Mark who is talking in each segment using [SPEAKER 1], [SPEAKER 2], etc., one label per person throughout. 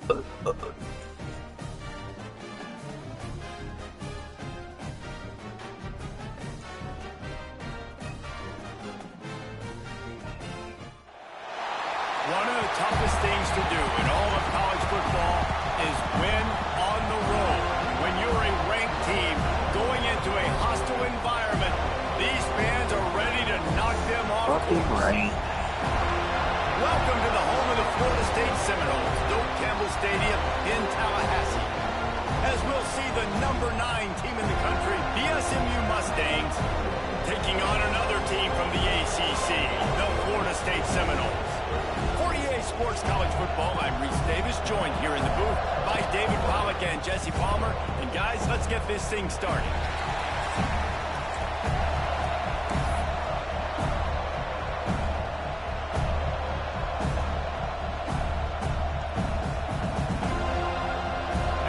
[SPEAKER 1] One of the toughest things to do in all of college football is win on the road. When you're a ranked team going into a hostile environment, these fans are ready to knock them off course. Welcome to the home of the Florida State Seminoles, Doak Campbell Stadium in Tallahassee. As we'll see the number 9 team in the country, the SMU Mustangs, taking on another team from the ACC, the Florida State Seminoles. For EA Sports College Football, I'm Reese Davis, joined here in the booth by David Pollack and Jesse Palmer. And guys, let's get this thing started.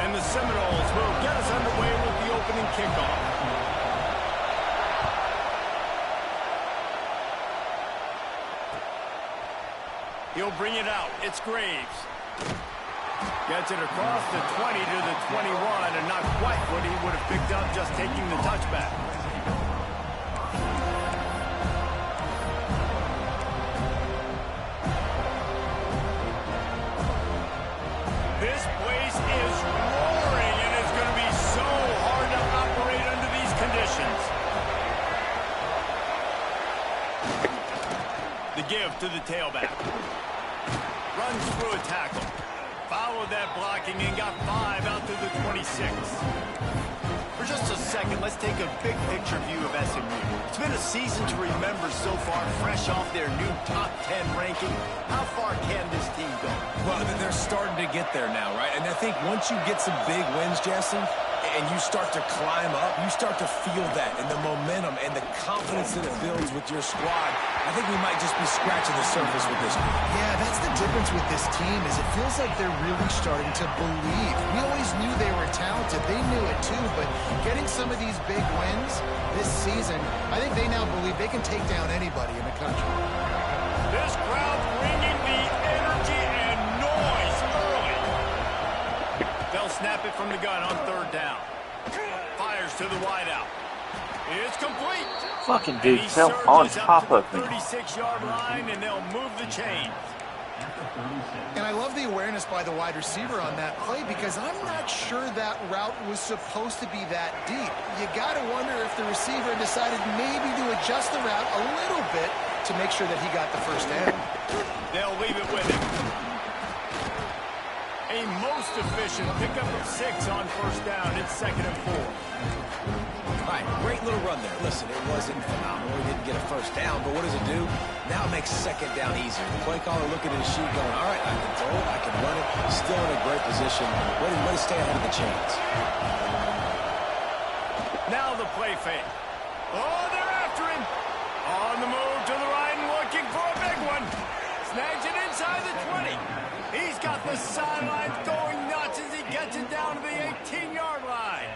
[SPEAKER 1] And the Seminoles will get us underway with the opening kickoff. He'll bring it out. It's Graves. Gets it across the 20 to the 21, and not quite what he would have picked up just taking the touchback. This place is roaring, and it's going to be so hard to operate under these conditions. The give to the tailback. Runs through a tackle. Followed that blocking and got 5 out to the 26. For just a second, let's take a big picture view of SMU. It's been a season to remember so far, fresh off their new top 10 ranking. How far can this team go?
[SPEAKER 2] Well, they're starting to get there now, right? And I think once you get some big wins, Jesse, and you start to climb up, you start to feel that and the momentum and the confidence that it builds with your squad. I think we might just be scratching the surface with this group.
[SPEAKER 3] Yeah, that's the difference with this team is it feels like they're really starting to believe. We always knew they were talented. They knew it too, but getting some of these big wins this season, I think they now believe they can take down anybody in the country.
[SPEAKER 1] This crowd bringing the energy and noise early. They'll snap it from the gun on 3rd down. Fires to the wideout. It's complete.
[SPEAKER 4] Fucking dude fell on top of me.
[SPEAKER 1] 36-yard line, and they'll move the chains.
[SPEAKER 3] And I love the awareness by the wide receiver on that play because I'm not sure that route was supposed to be that deep. You got to wonder if the receiver decided maybe to adjust the route a little bit to make sure that he got the first down.
[SPEAKER 1] They'll leave it with him. A most efficient pickup of 6 on 1st down. It's 2nd and 4.
[SPEAKER 2] All right, great little run there. Listen, it wasn't phenomenal. He didn't get a 1st down, but what does it do? Now it makes 2nd down easier. The play caller looking at his sheet going, all right, I can throw it, I can run it. Still in a great position. Ready to stay ahead of the chains.
[SPEAKER 1] Now the play fake. Oh, they're after him. On the move to the right and looking for a big one. Snags it inside the 20. He's got the sidelines going nuts as he gets it down to the 18-yard line.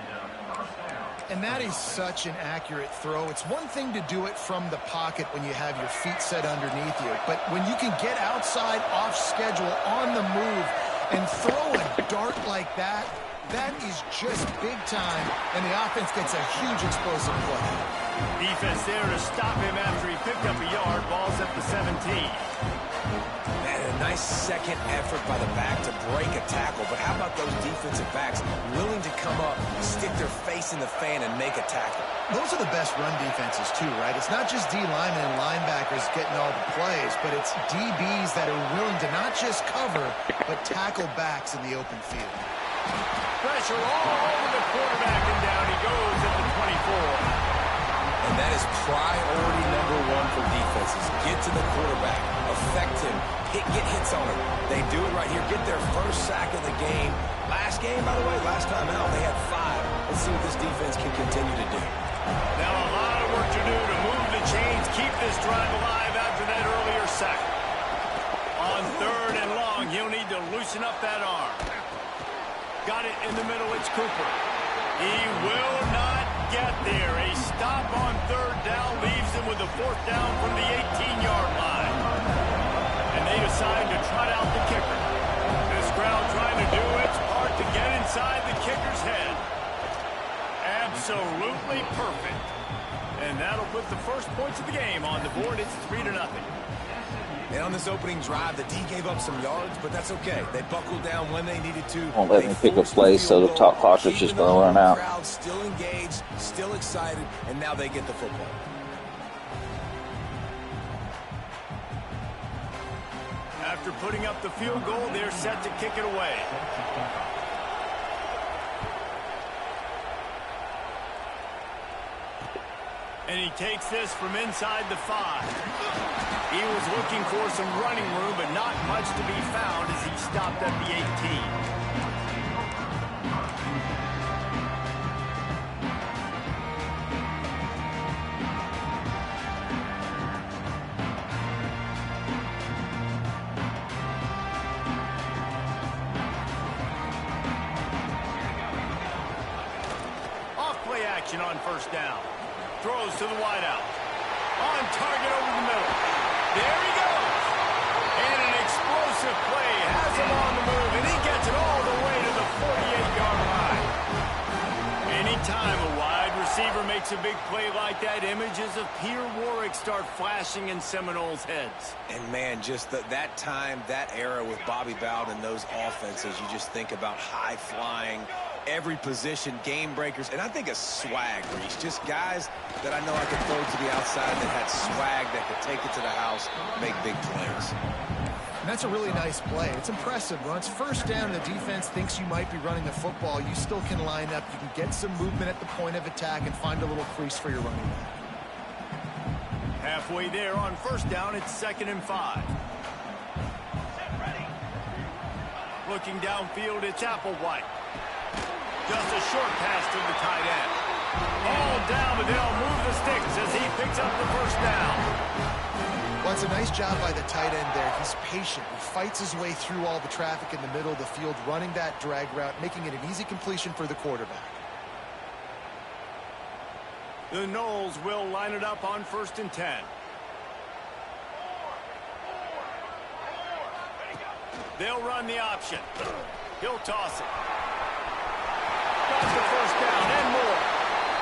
[SPEAKER 3] And that is such an accurate throw. It's one thing to do it from the pocket when you have your feet set underneath you, but when you can get outside, off schedule, on the move, and throw a dart like that, that is just big time, and the offense gets a huge explosive play.
[SPEAKER 1] Defense there to stop him after he picked up a yard. Ball's at the 17.
[SPEAKER 2] Man, a nice second effort by the back to break a tackle, but how about those defensive backs willing to come up, stick their face in the fan, and make a tackle?
[SPEAKER 3] Those are the best run defenses too, right? It's not just D linemen and linebackers getting all the plays, but it's DBs that are willing to not just cover, but tackle backs in the open field.
[SPEAKER 1] Pressure all over the quarterback, and down he goes at the 24.
[SPEAKER 2] And that is priority number 1 for defenses. Get to the quarterback, affect him, get hits on him. They do it right here. Get their first sack of the game. Last game, by the way, last time out, they had 5. Let's see what this defense can continue to do.
[SPEAKER 1] Now a lot of work to do to move the chains, keep this drive alive after that earlier sack. On 3rd and long, he'll need to loosen up that arm. Got it in the middle, it's Cooper. He will not get there. A stop on 3rd down leaves him with a 4th down from the 18-yard line. And they decide to trot out the kicker. This crowd trying to to do its part to get inside the kicker's head. Absolutely perfect. And that'll put the first points of the game on the board. It's 3-0.
[SPEAKER 2] And on this opening drive, the D gave up some yards, but that's okay. They buckled down when they needed to.
[SPEAKER 4] Won't let me pick a play, so the top clock is just going to run out.
[SPEAKER 2] Crowd still engaged, still excited, and now they get the football.
[SPEAKER 1] After putting up the field goal, they're set to kick it away. And he takes this from inside the 5. He was looking for some running room, but not much to be found as he stopped at the 18. Off-play action on first down. Throws to the wideout. On target over the middle. There he goes. And an explosive play has him on the move, and he gets it all the way to the 48-yard line. Anytime a wide receiver makes a big play like that, images of Peter Warwick start flashing in Seminoles' heads.
[SPEAKER 2] And, man, just that time, that era with Bobby Bowden and those offenses, you just think about high-flying, every position, game breakers, and I think a swag, Reese. Just guys that I know I could throw to the outside that had swag, that could take it to the house, make big plays.
[SPEAKER 3] And that's a really nice play. It's impressive. When it's first down and the defense thinks you might be running the football, you still can line up. You can get some movement at the point of attack and find a little crease for your running back.
[SPEAKER 1] Halfway there on first down, it's 2nd and 5. Looking downfield, it's Applewhite. Just a short pass to the tight end. All down, but they'll move the sticks as he picks up the first down.
[SPEAKER 3] Well, it's a nice job by the tight end there. He's patient. He fights his way through all the traffic in the middle of the field, running that drag route, making it an easy completion for the quarterback.
[SPEAKER 1] The Noles will line it up on 1st and 10. They'll run the option. He'll toss it. Got the first down and more.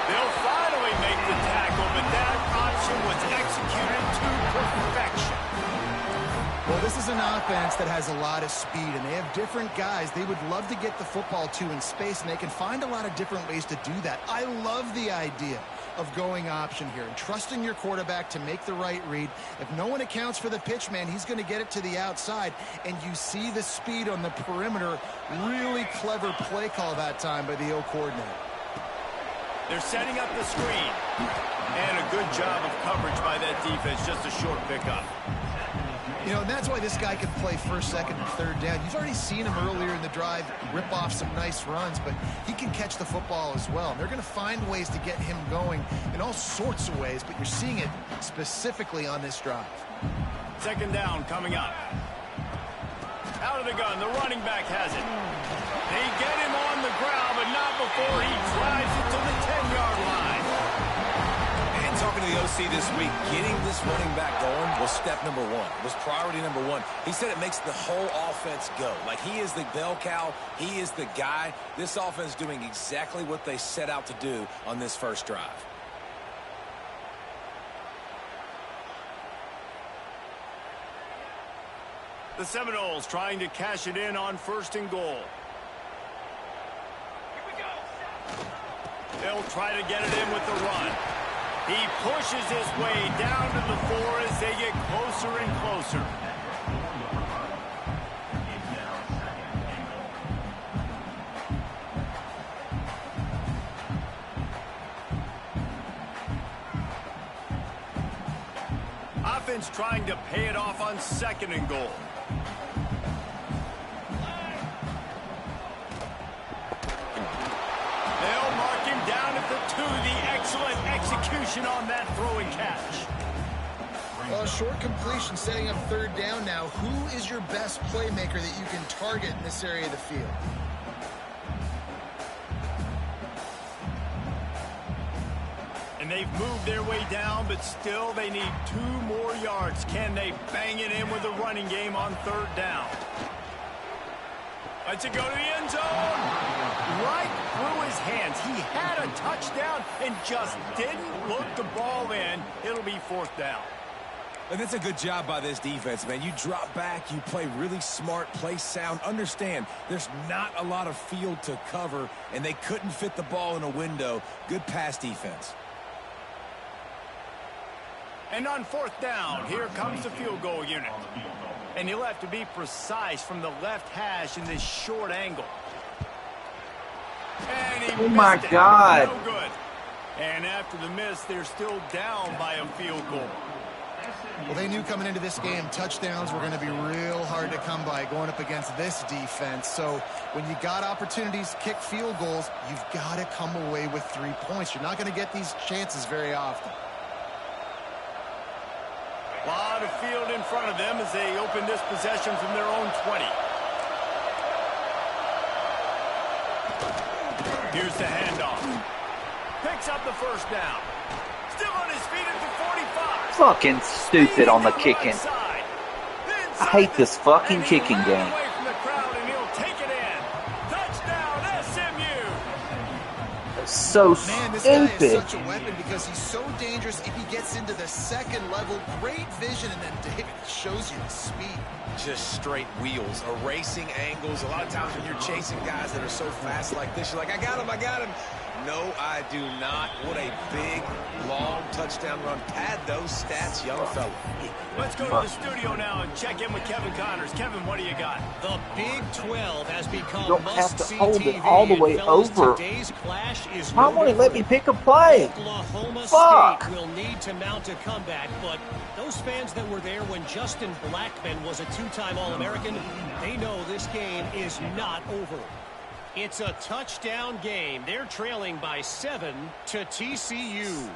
[SPEAKER 1] They'll finally make the tackle, but that option was executed to perfection.
[SPEAKER 3] Well, this is an offense that has a lot of speed, and they have different guys they would love to get the football to in space, and they can find a lot of different ways to do that. I love the idea of going option here and trusting your quarterback to make the right read. If no one accounts for the pitch man, he's going to get it to the outside, and you see the speed on the perimeter. Really clever play call that time by the O coordinator.
[SPEAKER 1] They're setting up the screen, and a good job of coverage by that defense. Just a short pickup.
[SPEAKER 3] You know, and that's why this guy can play 1st, 2nd, and 3rd down. You've already seen him earlier in the drive rip off some nice runs, but he can catch the football as well. And they're going to find ways to get him going in all sorts of ways, but you're seeing it specifically on this drive. 2nd down coming up. Out of the gun, the running back has it. They get him on the ground, but not before he drives it to the 10-yard line.
[SPEAKER 2] And talking to the OC this week, getting this running back going was step number 1. It was priority number 1. He said it makes the whole offense go. Like, he is the bell cow. He is the guy. This offense is doing exactly what they set out to do on this first drive.
[SPEAKER 1] The Seminoles trying to cash it in on 1st and goal. They'll try to get it in with the run. He pushes his way down to the 4 as they get closer and closer. Offense trying to pay it off on 2nd and goal. They'll mark him down at the 2. The excellent execution on that throw and catch.
[SPEAKER 3] Well, short completion setting up 3rd down now. Who is your best playmaker that you can target in this area of the field?
[SPEAKER 1] And they've moved their way down, but still they need 2 more yards. Can they bang it in with a running game on 3rd down? Let's it go to the end zone. Right through his hands. He had a touchdown and just didn't look the ball in. It'll be 4th down.
[SPEAKER 2] And that's a good job by this defense, man. You drop back, you play really smart, play sound. Understand, there's not a lot of field to cover, and they couldn't fit the ball in a window. Good pass defense.
[SPEAKER 1] And on 4th down, here comes the field goal unit. And you'll have to be precise from the left hash in this short angle. And he missed it.
[SPEAKER 5] God.
[SPEAKER 1] No good. And after the miss, they're still down by a field goal.
[SPEAKER 3] Well, they knew coming into this game touchdowns were going to be real hard to come by going up against this defense. So when you got opportunities to kick field goals, you've got to come away with 3 points. You're not going to get these chances very often.
[SPEAKER 1] A lot of field in front of them as they open this possession from their own 20. Here's the handoff. Picks up the 1st down. Still on his feet at the 45.
[SPEAKER 5] Fucking stupid on the kicking. I hate this fucking kicking game.
[SPEAKER 1] Away from the crowd and he'll take it in. Touchdown SMU.
[SPEAKER 5] So
[SPEAKER 3] Man, this guy is
[SPEAKER 5] stupid.
[SPEAKER 3] such a weapon because he's so dangerous if he gets into the 2nd level. Great vision, and then David shows you the speed.
[SPEAKER 2] Just straight wheels, erasing angles. A lot of times when you're chasing guys that are so fast like this, you're like, I got him, I got him. No, I do not. What a big, long touchdown run. Pad those stats, young fella.
[SPEAKER 1] Let's go to the studio now and check in with Kevin Connors. Kevin, what do you got?
[SPEAKER 6] The Big 12 has become
[SPEAKER 5] You don't have to
[SPEAKER 6] must-see
[SPEAKER 5] hold it
[SPEAKER 6] TV,
[SPEAKER 5] all the way
[SPEAKER 6] and fellas,
[SPEAKER 5] over.
[SPEAKER 6] Today's clash is
[SPEAKER 5] Why
[SPEAKER 6] no
[SPEAKER 5] won't it let me
[SPEAKER 6] different.
[SPEAKER 5] pick a play?
[SPEAKER 6] Oklahoma
[SPEAKER 5] Fuck.
[SPEAKER 6] State will need to mount a comeback, but those fans that were there when Justin Blackmon was a 2-time All-American, they know this game is not over. It's a touchdown game. They're trailing by 7 to TCU.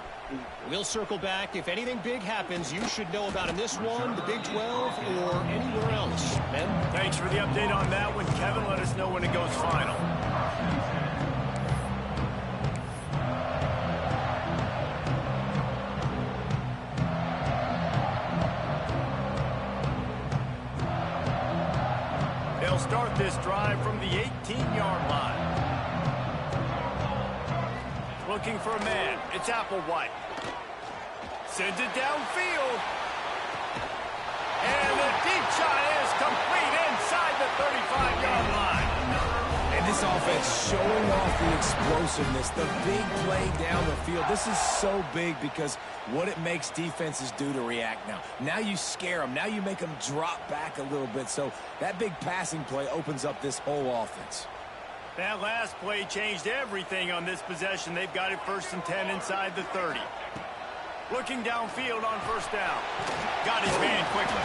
[SPEAKER 6] We'll circle back. If anything big happens, you should know about in this one, the Big 12, or anywhere else. Ben?
[SPEAKER 1] Thanks for the update on that one, Kevin. Let us know when it goes final. They'll start this drive from the 18-yard line. Looking for a man. It's Applewhite. Sends it downfield. And the deep shot is complete inside the 35-yard line.
[SPEAKER 2] And this offense showing off the explosiveness, the big play down the field. This is so big because what it makes defenses do to react now. Now you scare them. Now you make them drop back a little bit. So that big passing play opens up this whole offense.
[SPEAKER 1] That last play changed everything on this possession. They've got it 1st and 10 inside the 30. Looking downfield on 1st down. Got his man quickly.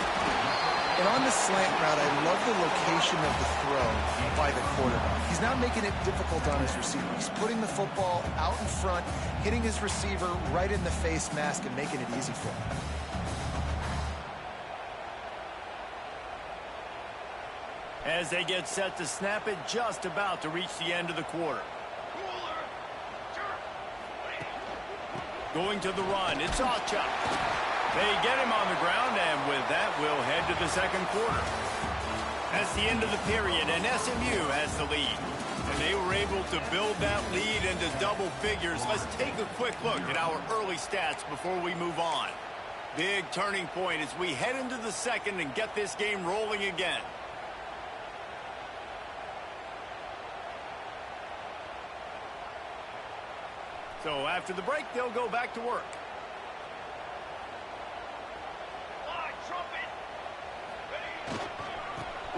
[SPEAKER 3] And on the slant route, I love the location of the throw by the quarterback. He's not making it difficult on his receiver. He's putting the football out in front, hitting his receiver right in the face mask and making it easy for him.
[SPEAKER 1] As they get set to snap it, just about to reach the end of the quarter. Going to the run, it's Ocha. They get him on the ground, and with that, we'll head to the 2nd quarter. That's the end of the period, and SMU has the lead. And they were able to build that lead into double figures. Let's take a quick look at our early stats before we move on. Big turning point as we head into the 2nd and get this game rolling again. So after the break, they'll go back to work.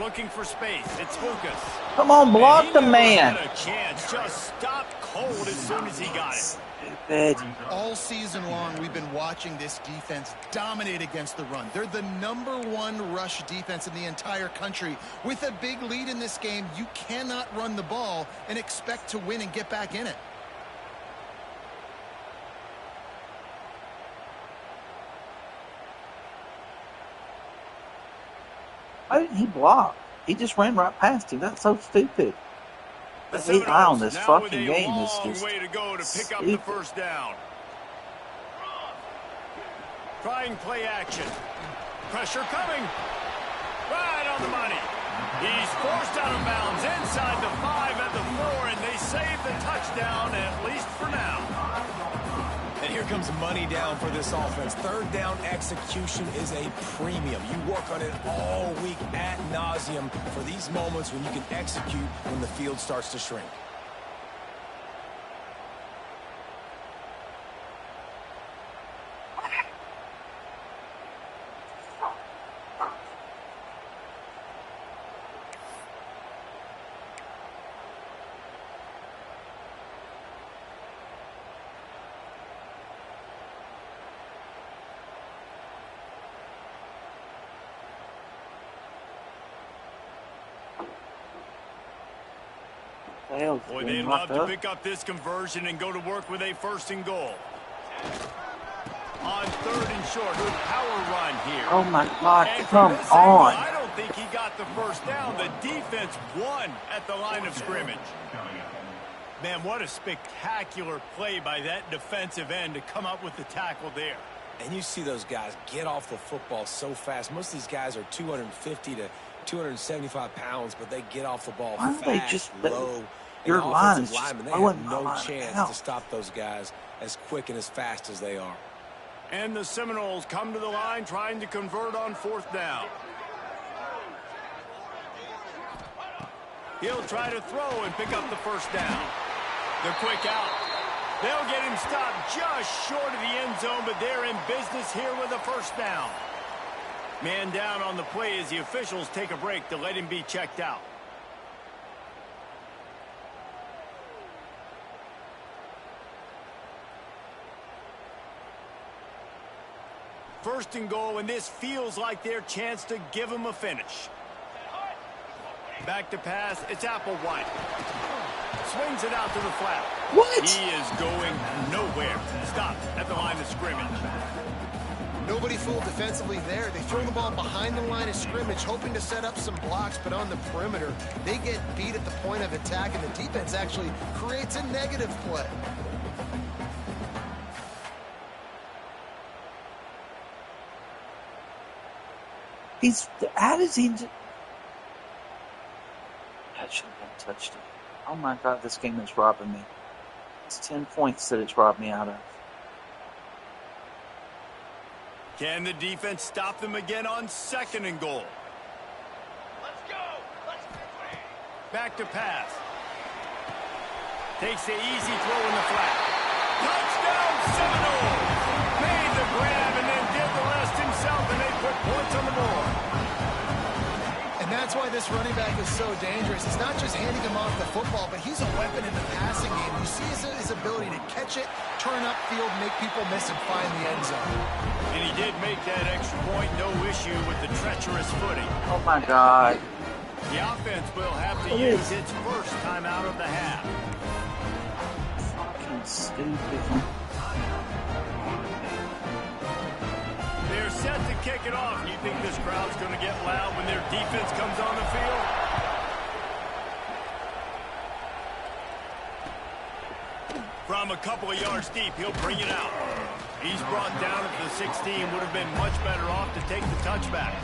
[SPEAKER 1] Looking for space. It's Lucas.
[SPEAKER 5] Come on, block the man.
[SPEAKER 1] Had a chance. Just stopped cold as soon as he got it.
[SPEAKER 5] Stupid.
[SPEAKER 3] All season long, we've been watching this defense dominate against the run. They're the #1 rush defense in the entire country. With a big lead in this game, you cannot run the ball and expect to win and get back in it.
[SPEAKER 5] Why didn't he block? He just ran right past him. That's so stupid. The AI on this fucking game is just
[SPEAKER 1] way to go to pick up the
[SPEAKER 5] stupid.
[SPEAKER 1] 1st down. Trying play action. Pressure coming. Right on the money. He's forced out of bounds inside the 5 at the 4, and they save the touchdown, at least for now.
[SPEAKER 2] And here comes money down for this offense. Third down execution is a premium. You work on it all week ad nauseum for these moments when you can execute when the field starts to shrink.
[SPEAKER 1] Boy, they love to pick up this conversion and go to work with a 1st and goal. On 3rd and short, good power run here.
[SPEAKER 5] Oh my God,
[SPEAKER 1] and
[SPEAKER 5] come
[SPEAKER 1] angle,
[SPEAKER 5] on.
[SPEAKER 1] I don't think he got the 1st down. The defense won at the line of scrimmage. Man, what a spectacular play by that defensive end to come up with the tackle there.
[SPEAKER 2] And you see those guys get off the football so fast. Most of these guys are 250 to 275 pounds, but they get off the ball fast, low.
[SPEAKER 5] Your line is
[SPEAKER 2] linemen, they have no chance to stop those guys as quick and as fast as they are.
[SPEAKER 1] And the Seminoles come to the line trying to convert on 4th down. He'll try to throw and pick up the 1st down. The quick out. They'll get him stopped just short of the end zone, but they're in business here with a 1st down. Man down on the play as the officials take a break to let him be checked out. First and goal, and this feels like their chance to give him a finish. Back to pass, it's Applewhite. Swings it out to the flat.
[SPEAKER 5] What?
[SPEAKER 1] He is going nowhere. Stopped at the line of scrimmage.
[SPEAKER 3] Nobody fooled defensively there. They throw the ball behind the line of scrimmage, hoping to set up some blocks, but on the perimeter, they get beat at the point of attack, and the defense actually creates a negative play.
[SPEAKER 5] How does he... That should have been touched. Oh my God, this game is robbing me. It's 10 points that it's robbed me out of.
[SPEAKER 1] Can the defense stop them again on 2nd and goal?
[SPEAKER 6] Let's go.
[SPEAKER 1] Back to pass. Takes the easy throw in the flat. Touchdown Seminoles! Made the grab and then did the rest himself, and they put points on the board.
[SPEAKER 3] And that's why this running back is so dangerous. It's not just handing him off the football, but he's a weapon in the passing game. You see his ability to catch it, turn upfield, make people miss, and find the end zone.
[SPEAKER 1] And he did make that extra point, no issue with the treacherous footing.
[SPEAKER 5] Oh my God.
[SPEAKER 1] The offense will have to use its 1st timeout of the half.
[SPEAKER 5] Fucking stupid.
[SPEAKER 1] They're set to kick it off. You think this crowd's going to get loud when their defense comes on the field? From a couple of yards deep, he'll bring it out. He's brought down at the 16. Would have been much better off to take the touchback.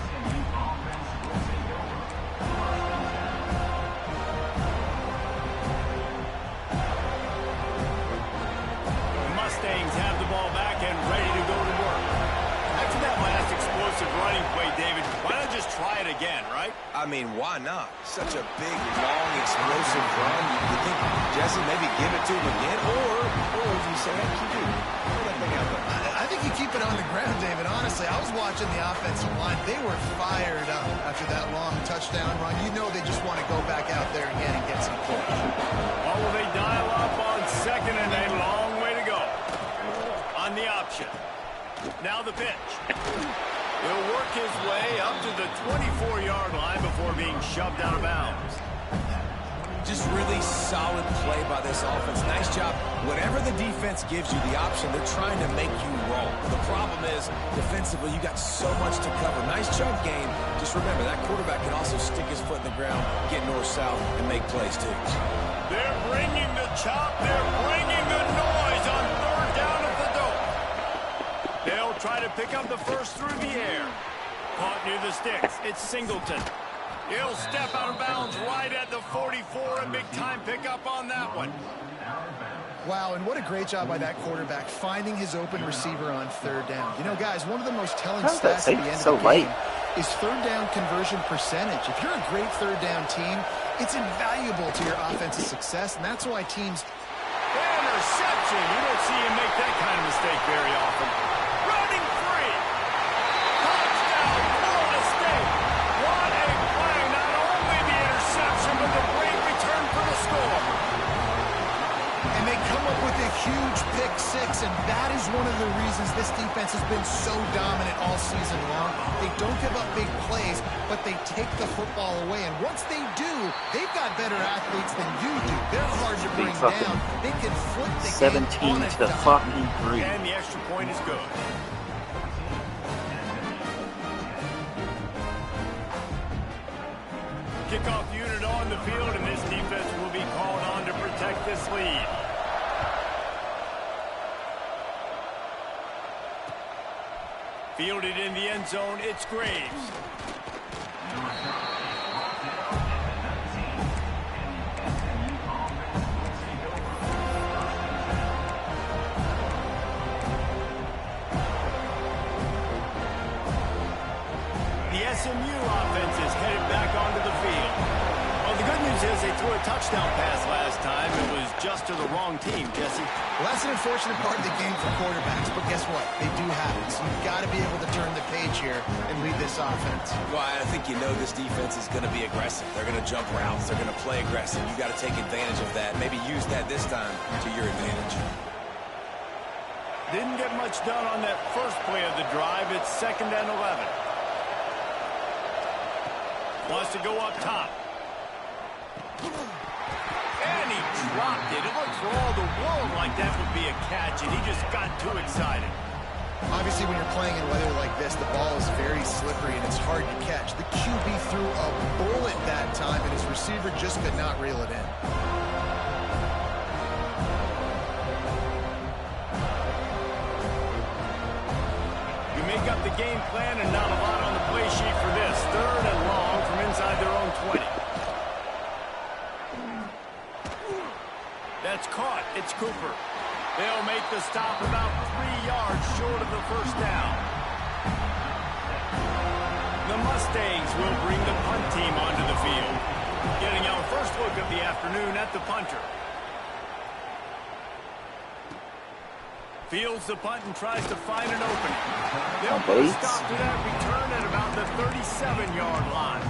[SPEAKER 1] The Mustangs have the ball back and ready to go to work. After that last explosive running play, David, why not just try it again, right?
[SPEAKER 2] I mean, why not? Such a big, long, explosive run. You think, Jesse, maybe give it to him again? Or you say, hey, keep it. Throw that thing out there.
[SPEAKER 3] I think you keep it on the ground, David. Honestly, I was watching the offensive line. They were fired up after that long touchdown run. You know they just want to go back out there again and get some points.
[SPEAKER 1] Oh, will they dial up on 2nd and a long way to go. On the option. Now the pitch. He'll work his way up to the 24-yard line before being shoved out of bounds.
[SPEAKER 2] Just really solid play by this offense. Nice job. Whatever the defense gives you the option, they're trying to make you roll. The problem is, defensively, you got so much to cover. Nice chunk game. Just remember, that quarterback can also stick his foot in the ground, get north-south, and make plays, too.
[SPEAKER 1] They're bringing the chop. They're bringing the noise on 3rd down at the dope. They'll try to pick up the 1st through the air. Caught near the sticks. It's Singleton. He'll step out of bounds right at the 44, a big-time pickup on that one.
[SPEAKER 3] Wow, and what a great job by that quarterback finding his open receiver on third down. You know, guys, one of the most telling stats at the end of the game is third down conversion percentage. If you're a great third down team, it's invaluable to your offensive success, and that's why teams...
[SPEAKER 1] Interception! You don't see him make that kind of mistake very often. Running free! Touchdown, Florida State! What a play! Not only the interception, but the great return for the score.
[SPEAKER 3] And they come up with a huge pick six, and that is one of the reasons this defense has been so dominant all season long. They don't give up big plays, but they take the football away. And once they do, they've got better athletes than you do. They're hard to bring down. They can flip the game
[SPEAKER 5] 17 to fucking 3.
[SPEAKER 1] And the extra point is good. Kickoff unit on the field, and this defense will be called on to protect this lead. Fielded in the end zone, it's Graves. The SMU offense is headed back onto the field. Well, the good news is they threw a touchdown pass last time. It was just to the wrong team, Jesse.
[SPEAKER 3] Well, that's an unfortunate part of the game for quarterbacks, but guess what? They do have it. So you've got to be able to turn the page here and lead this offense.
[SPEAKER 2] Well, I think you know this defense is going to be aggressive. They're going to jump routes. They're going to play aggressive. You got to take advantage of that. Maybe use that this time to your advantage.
[SPEAKER 1] Didn't get much done on that first play of the drive. It's 2nd and 11. Wants to go up top. And he dropped it. It looked for all the world like that would be a catch, and he just got too excited.
[SPEAKER 3] Obviously, when you're playing in weather like this, the ball is very slippery and it's hard to catch. The QB threw a bullet that time, and his receiver just could not reel it in.
[SPEAKER 1] You make up the game plan and not a lot on the play sheet for this. 3rd and long from inside their own 20. That's caught. It's Cooper. They'll make the stop about 3 yards short of the first down. The Mustangs will bring the punt team onto the field. Getting our first look of the afternoon at the punter. Fields the punt and tries to find an opening. They'll put a stop to that return at about the 37-yard line.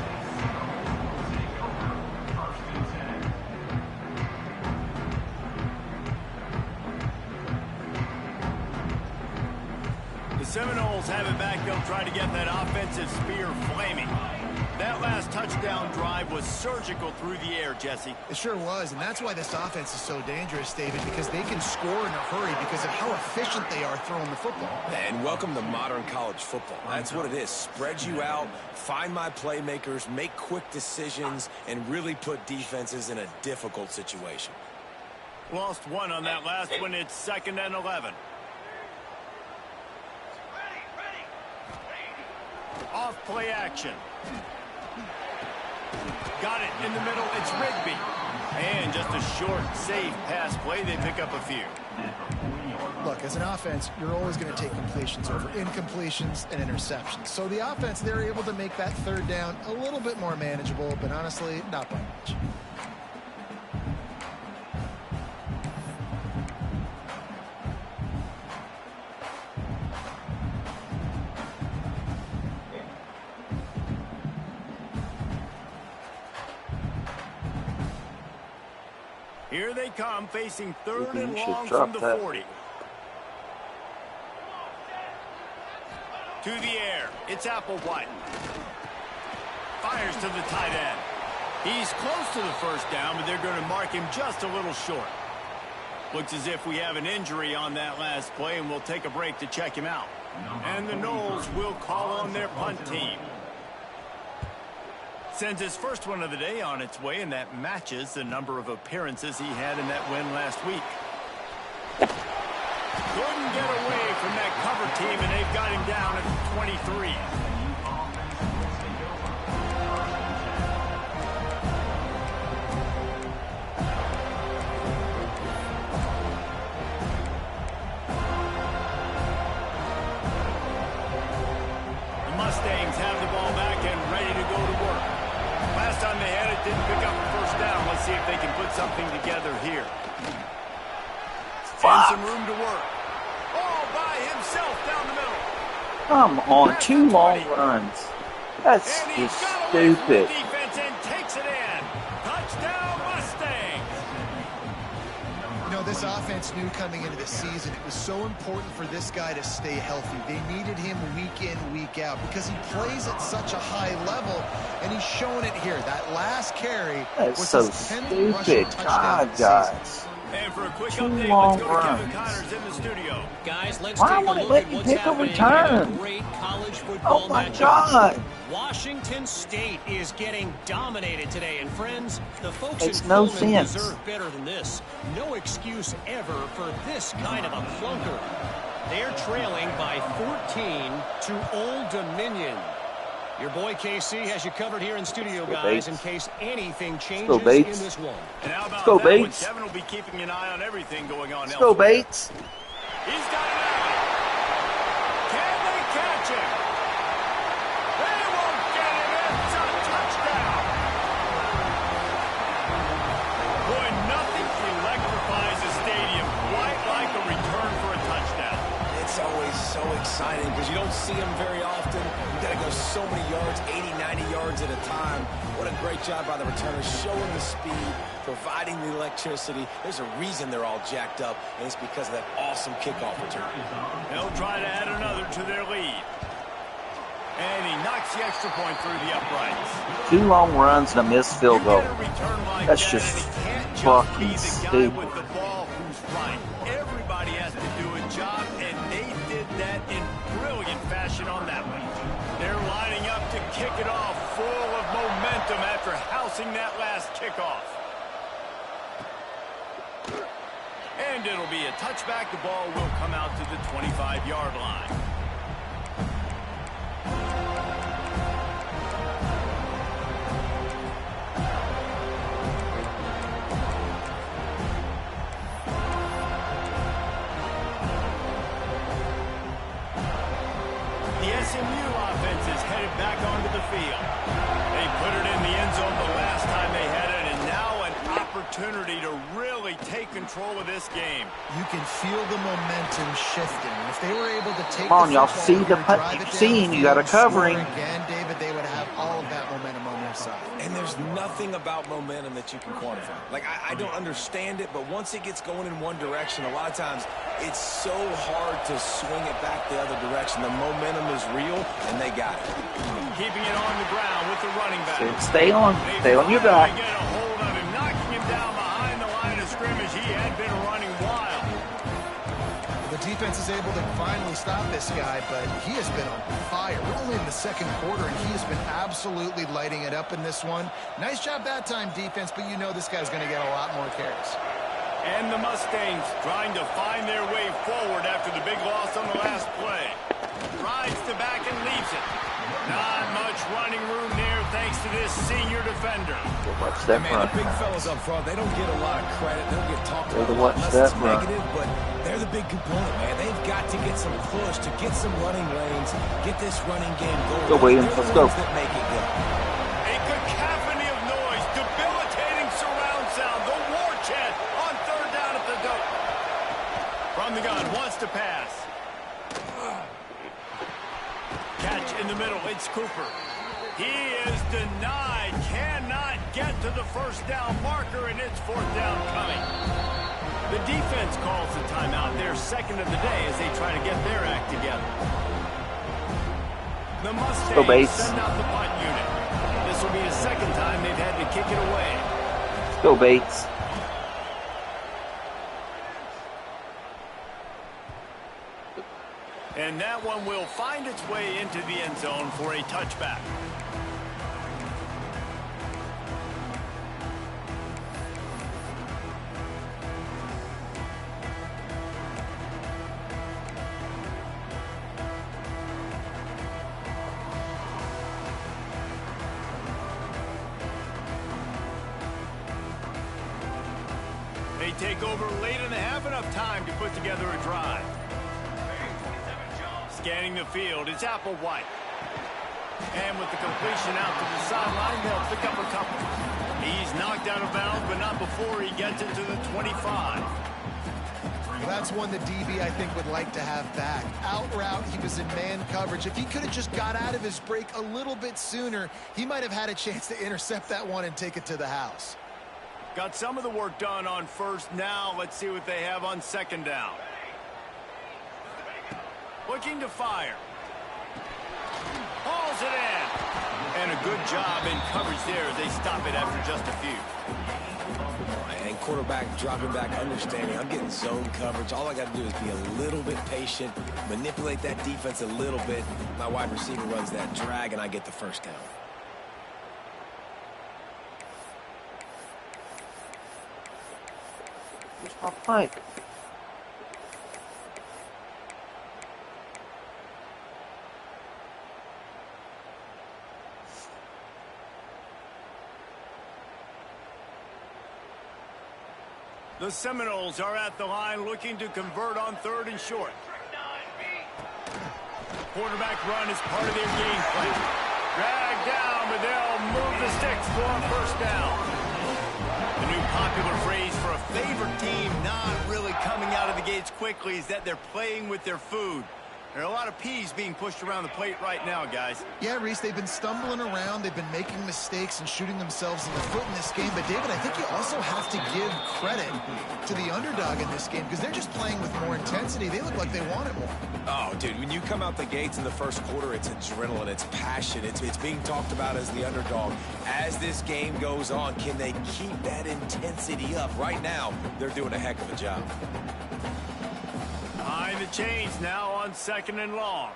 [SPEAKER 1] The Seminoles have it back. They'll try to get that offensive spear flaming. That last touchdown drive was surgical through the air, Jesse.
[SPEAKER 3] It sure was, and that's why this offense is so dangerous, David, because they can score in a hurry because of how efficient they are throwing the football.
[SPEAKER 2] And welcome to modern college football. That's what it is. Spread you out, find my playmakers, make quick decisions, and really put defenses in a difficult situation.
[SPEAKER 1] Lost one on that last one. It's 2nd and 11. Off play action. Got it in the middle. It's Rigby. And just a short, safe pass play. They pick up a few.
[SPEAKER 3] Look, as an offense, you're always going to take completions over incompletions and interceptions. So the offense, they're able to make that 3rd down a little bit more manageable, but honestly, not by much.
[SPEAKER 1] Here they come, facing 3rd and long from the 40. To the air, it's Applewhite. Fires to the tight end. He's close to the first down, but they're going to mark him just a little short. Looks as if we have an injury on that last play, and we'll take a break to check him out. And the Noles will call on their punt team. Sends his first one of the day on its way, and that matches the number of appearances he had in that win last week. Couldn't get away from that cover team, and they've got him down at 23. something together here.
[SPEAKER 5] Fuck.
[SPEAKER 1] And some room to work. All by himself down the middle.
[SPEAKER 5] Come on, 2 long runs. That's
[SPEAKER 1] And he
[SPEAKER 5] just
[SPEAKER 1] got away from the
[SPEAKER 5] stupid.
[SPEAKER 1] defense and takes it in. Touchdown, Mustangs.
[SPEAKER 3] You know, this offense knew coming into the season it was so important for this guy to stay healthy. They needed him week in, week out because he plays at such a high level, and he's shown it here. That last carry
[SPEAKER 5] That's
[SPEAKER 3] was
[SPEAKER 5] so
[SPEAKER 3] his 10th rushing
[SPEAKER 5] stupid.
[SPEAKER 3] touchdown
[SPEAKER 5] God,
[SPEAKER 3] of the season.
[SPEAKER 5] guys.
[SPEAKER 1] And for a quick
[SPEAKER 5] 2
[SPEAKER 1] update,
[SPEAKER 5] long
[SPEAKER 1] let's go to Kevin
[SPEAKER 5] runs.
[SPEAKER 1] Connors in the studio.
[SPEAKER 6] Guys, let's
[SPEAKER 5] Why
[SPEAKER 6] take a
[SPEAKER 5] won't it
[SPEAKER 6] look
[SPEAKER 5] let
[SPEAKER 6] at
[SPEAKER 5] me
[SPEAKER 6] what's
[SPEAKER 5] pick a
[SPEAKER 6] happening
[SPEAKER 5] return?
[SPEAKER 6] in a great college football
[SPEAKER 5] Oh my
[SPEAKER 6] matchup.
[SPEAKER 5] God.
[SPEAKER 6] Washington State is getting dominated today, and friends, the folks
[SPEAKER 5] Makes
[SPEAKER 6] in
[SPEAKER 5] no
[SPEAKER 6] Pullman
[SPEAKER 5] sense.
[SPEAKER 6] deserve better than this. No excuse ever for this kind of a clunker. They're trailing by 14 to Old Dominion. Your boy KC has you covered here in studio, guys, in case anything changes in
[SPEAKER 5] Bates.
[SPEAKER 6] this one.
[SPEAKER 1] And how about
[SPEAKER 5] go,
[SPEAKER 1] that one?
[SPEAKER 5] Bates.
[SPEAKER 1] Kevin will be keeping an eye on everything going on
[SPEAKER 5] Let's go,
[SPEAKER 1] elsewhere.
[SPEAKER 5] Bates.
[SPEAKER 1] He's got it out. Can they catch him? They won't get him. It's a touchdown. Boy, nothing electrifies a stadium quite like a return for a touchdown.
[SPEAKER 2] It's always so exciting because you don't see them very often. You got to go so many yards, 80, 90 yards at a time. What a great job by the returners, showing the speed, providing the electricity. There's a reason they're all jacked up, and it's because of that awesome kickoff return.
[SPEAKER 1] They'll try to add another to their lead. And he knocks the extra point through the uprights.
[SPEAKER 5] 2 long runs and a missed field goal.
[SPEAKER 1] You get a return like
[SPEAKER 5] That's
[SPEAKER 1] that,
[SPEAKER 5] just
[SPEAKER 1] and it can't just
[SPEAKER 5] fucking
[SPEAKER 1] be the guy
[SPEAKER 5] stupid.
[SPEAKER 1] with the ball who's right. Everybody has to do a job, and they did that in brilliant fashion on that one. They're lining up to kick it off full of momentum after housing that last kickoff. And it'll be a touchback. The ball will come out to the 25-yard line. The SMU offense is headed back onto the field. They put it in the end zone the last time they had it, and now an opportunity to really take control of this game.
[SPEAKER 3] You can feel the momentum shifting. If they were able to take
[SPEAKER 5] Come on,
[SPEAKER 3] the
[SPEAKER 5] y'all
[SPEAKER 3] football
[SPEAKER 5] see the
[SPEAKER 3] here,
[SPEAKER 5] punt.
[SPEAKER 3] drive it
[SPEAKER 5] You've
[SPEAKER 3] down
[SPEAKER 5] seen,
[SPEAKER 3] the
[SPEAKER 5] you got a
[SPEAKER 3] field, score
[SPEAKER 5] covering.
[SPEAKER 3] again, David, they would have all of that momentum on their side.
[SPEAKER 2] And there's nothing about momentum that you can quantify. Like, I don't understand it, but once it gets going in one direction, a lot of times it's so hard to swing it back the other direction. The momentum is real, and they got it.
[SPEAKER 1] Keeping it on the ground with the running back.
[SPEAKER 5] Stay on your
[SPEAKER 1] They
[SPEAKER 5] back.
[SPEAKER 1] get a hold of him, knocking him down behind the line of scrimmage. He had been running wild.
[SPEAKER 3] The defense is able to finally stop this guy, but he has been on fire. We're only in the second quarter, and he has been absolutely lighting it up in this one. Nice job that time, defense, but you know this guy's going to get a lot more carries.
[SPEAKER 1] And the Mustangs trying to find their way forward after the big loss on the last play. Rides to back and leaves it. Not much running room there thanks to this senior defender.
[SPEAKER 5] Watch that
[SPEAKER 2] Man,
[SPEAKER 5] front.
[SPEAKER 2] the big fellas up front, they don't get a lot of credit. They don't get talked
[SPEAKER 5] Way
[SPEAKER 2] about
[SPEAKER 5] to
[SPEAKER 2] a lot
[SPEAKER 5] watch
[SPEAKER 2] unless
[SPEAKER 5] that
[SPEAKER 2] it's
[SPEAKER 5] front.
[SPEAKER 2] negative, but they're the big component, man. They've got to get some push, to get some running lanes, get this running game going.
[SPEAKER 5] Go, Williams.
[SPEAKER 2] They're
[SPEAKER 5] Let's
[SPEAKER 2] the
[SPEAKER 5] go.
[SPEAKER 2] ones that make it go.
[SPEAKER 1] A cacophony of noise, debilitating surround sound, the war chant on third down at the dope. From the gun, wants to pass. Catch in the middle, it's Cooper. He is denied, cannot get to the first down marker, and it's fourth down coming. The defense calls the timeout, their second of the day, as they try to get their act together. The
[SPEAKER 5] Go,
[SPEAKER 1] Mustangs
[SPEAKER 5] Bates.
[SPEAKER 1] send out the punt unit. This will be the second time they've had to kick it away.
[SPEAKER 5] Let's go, Bates.
[SPEAKER 1] And that one will find its way into the end zone for a touchback. They take over late in the half, enough time to put together a drive. Scanning the field, it's Applewhite. And with the completion out to the sideline, they'll pick up a couple. He's knocked out of bounds, but not before he gets into the 25.
[SPEAKER 3] That's one the DB, I think, would like to have back. Out route, he was in man coverage. If he could have just got out of his break a little bit sooner, he might have had a chance to intercept that one and take it to the house.
[SPEAKER 1] Got some of the work done on first. Now let's see what they have on second down. Looking to fire. Hauls it in. And a good job in coverage there as they stop it after just a few.
[SPEAKER 2] And quarterback dropping back, understanding I'm getting zone coverage. All I got to do is be a little bit patient, manipulate that defense a little bit. My wide receiver runs that drag, and I get the first down.
[SPEAKER 5] Where's my play?
[SPEAKER 1] The Seminoles are at the line looking to convert on third and short. Quarterback run is part of their game plan. Drag down, but they'll move the sticks for a first down. The new popular phrase for a favorite team not really coming out of the gates quickly is that they're playing with their food. There are a lot of peas being pushed around the plate right now, guys.
[SPEAKER 3] Yeah, Reese, they've been stumbling around. They've been making mistakes and shooting themselves in the foot in this game. But, David, I think you also have to give credit to the underdog in this game because they're just playing with more intensity. They look like they want it more.
[SPEAKER 2] Oh, dude, when you come out the gates in the first quarter, it's adrenaline, it's passion, it's being talked about as the underdog. As this game goes on, can they keep that intensity up? Right now, they're doing a heck of a job.
[SPEAKER 1] Behind the chains now on second and long.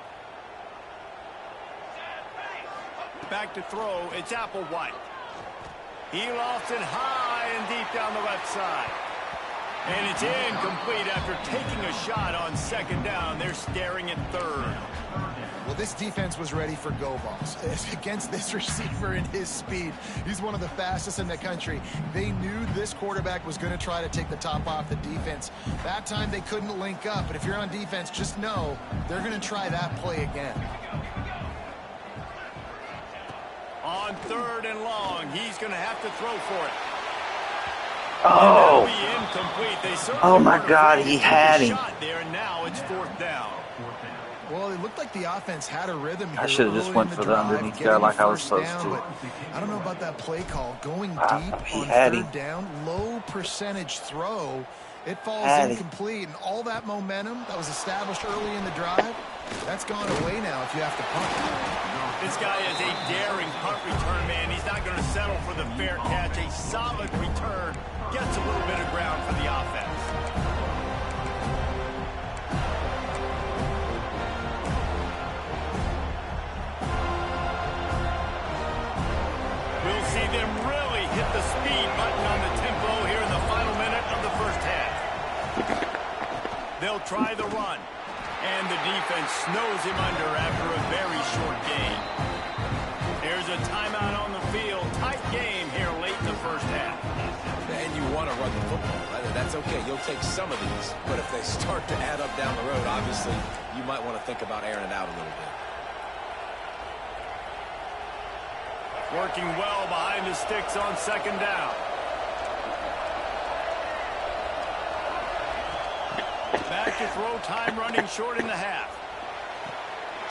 [SPEAKER 1] Back to throw, it's Applewhite. He lofts it high and deep down the left side. And it's incomplete after taking a shot on second down. They're staring at third.
[SPEAKER 3] Well, this defense was ready for go balls. Against this receiver and his speed, he's one of the fastest in the country. They knew this quarterback was going to try to take the top off the defense. That time they couldn't link up, but if you're on defense, just know they're going to try that play again.
[SPEAKER 1] On third and long, he's going to have to throw for it.
[SPEAKER 5] Oh,
[SPEAKER 1] Oh
[SPEAKER 5] my God, he had him.
[SPEAKER 1] There, and now it's fourth down.
[SPEAKER 3] Well, it looked like the offense had a rhythm here.
[SPEAKER 5] I should have just went for the underneath guy like I was supposed to.
[SPEAKER 3] But I don't know about that play call. Going deep on third down, low percentage throw. It falls incomplete, and all that momentum that was established early in the drive, that's gone away now if you have to punt.
[SPEAKER 1] This guy is a daring punt return man. He's not going to settle for the fair catch. A solid return gets a little bit of ground for the offense. We'll see them really hit the speed button on the tempo here in the final minute of the first half. They'll try the run. And the defense snows him under after a very short game. There's a timeout on the field. Tight game here late in the first half.
[SPEAKER 2] And you want to run the football. That's okay. You'll take some of these. But if they start to add up down the road, obviously, you might want to think about airing it out a little bit.
[SPEAKER 1] Working well behind the sticks on second down. Back to throw, time running short in the half.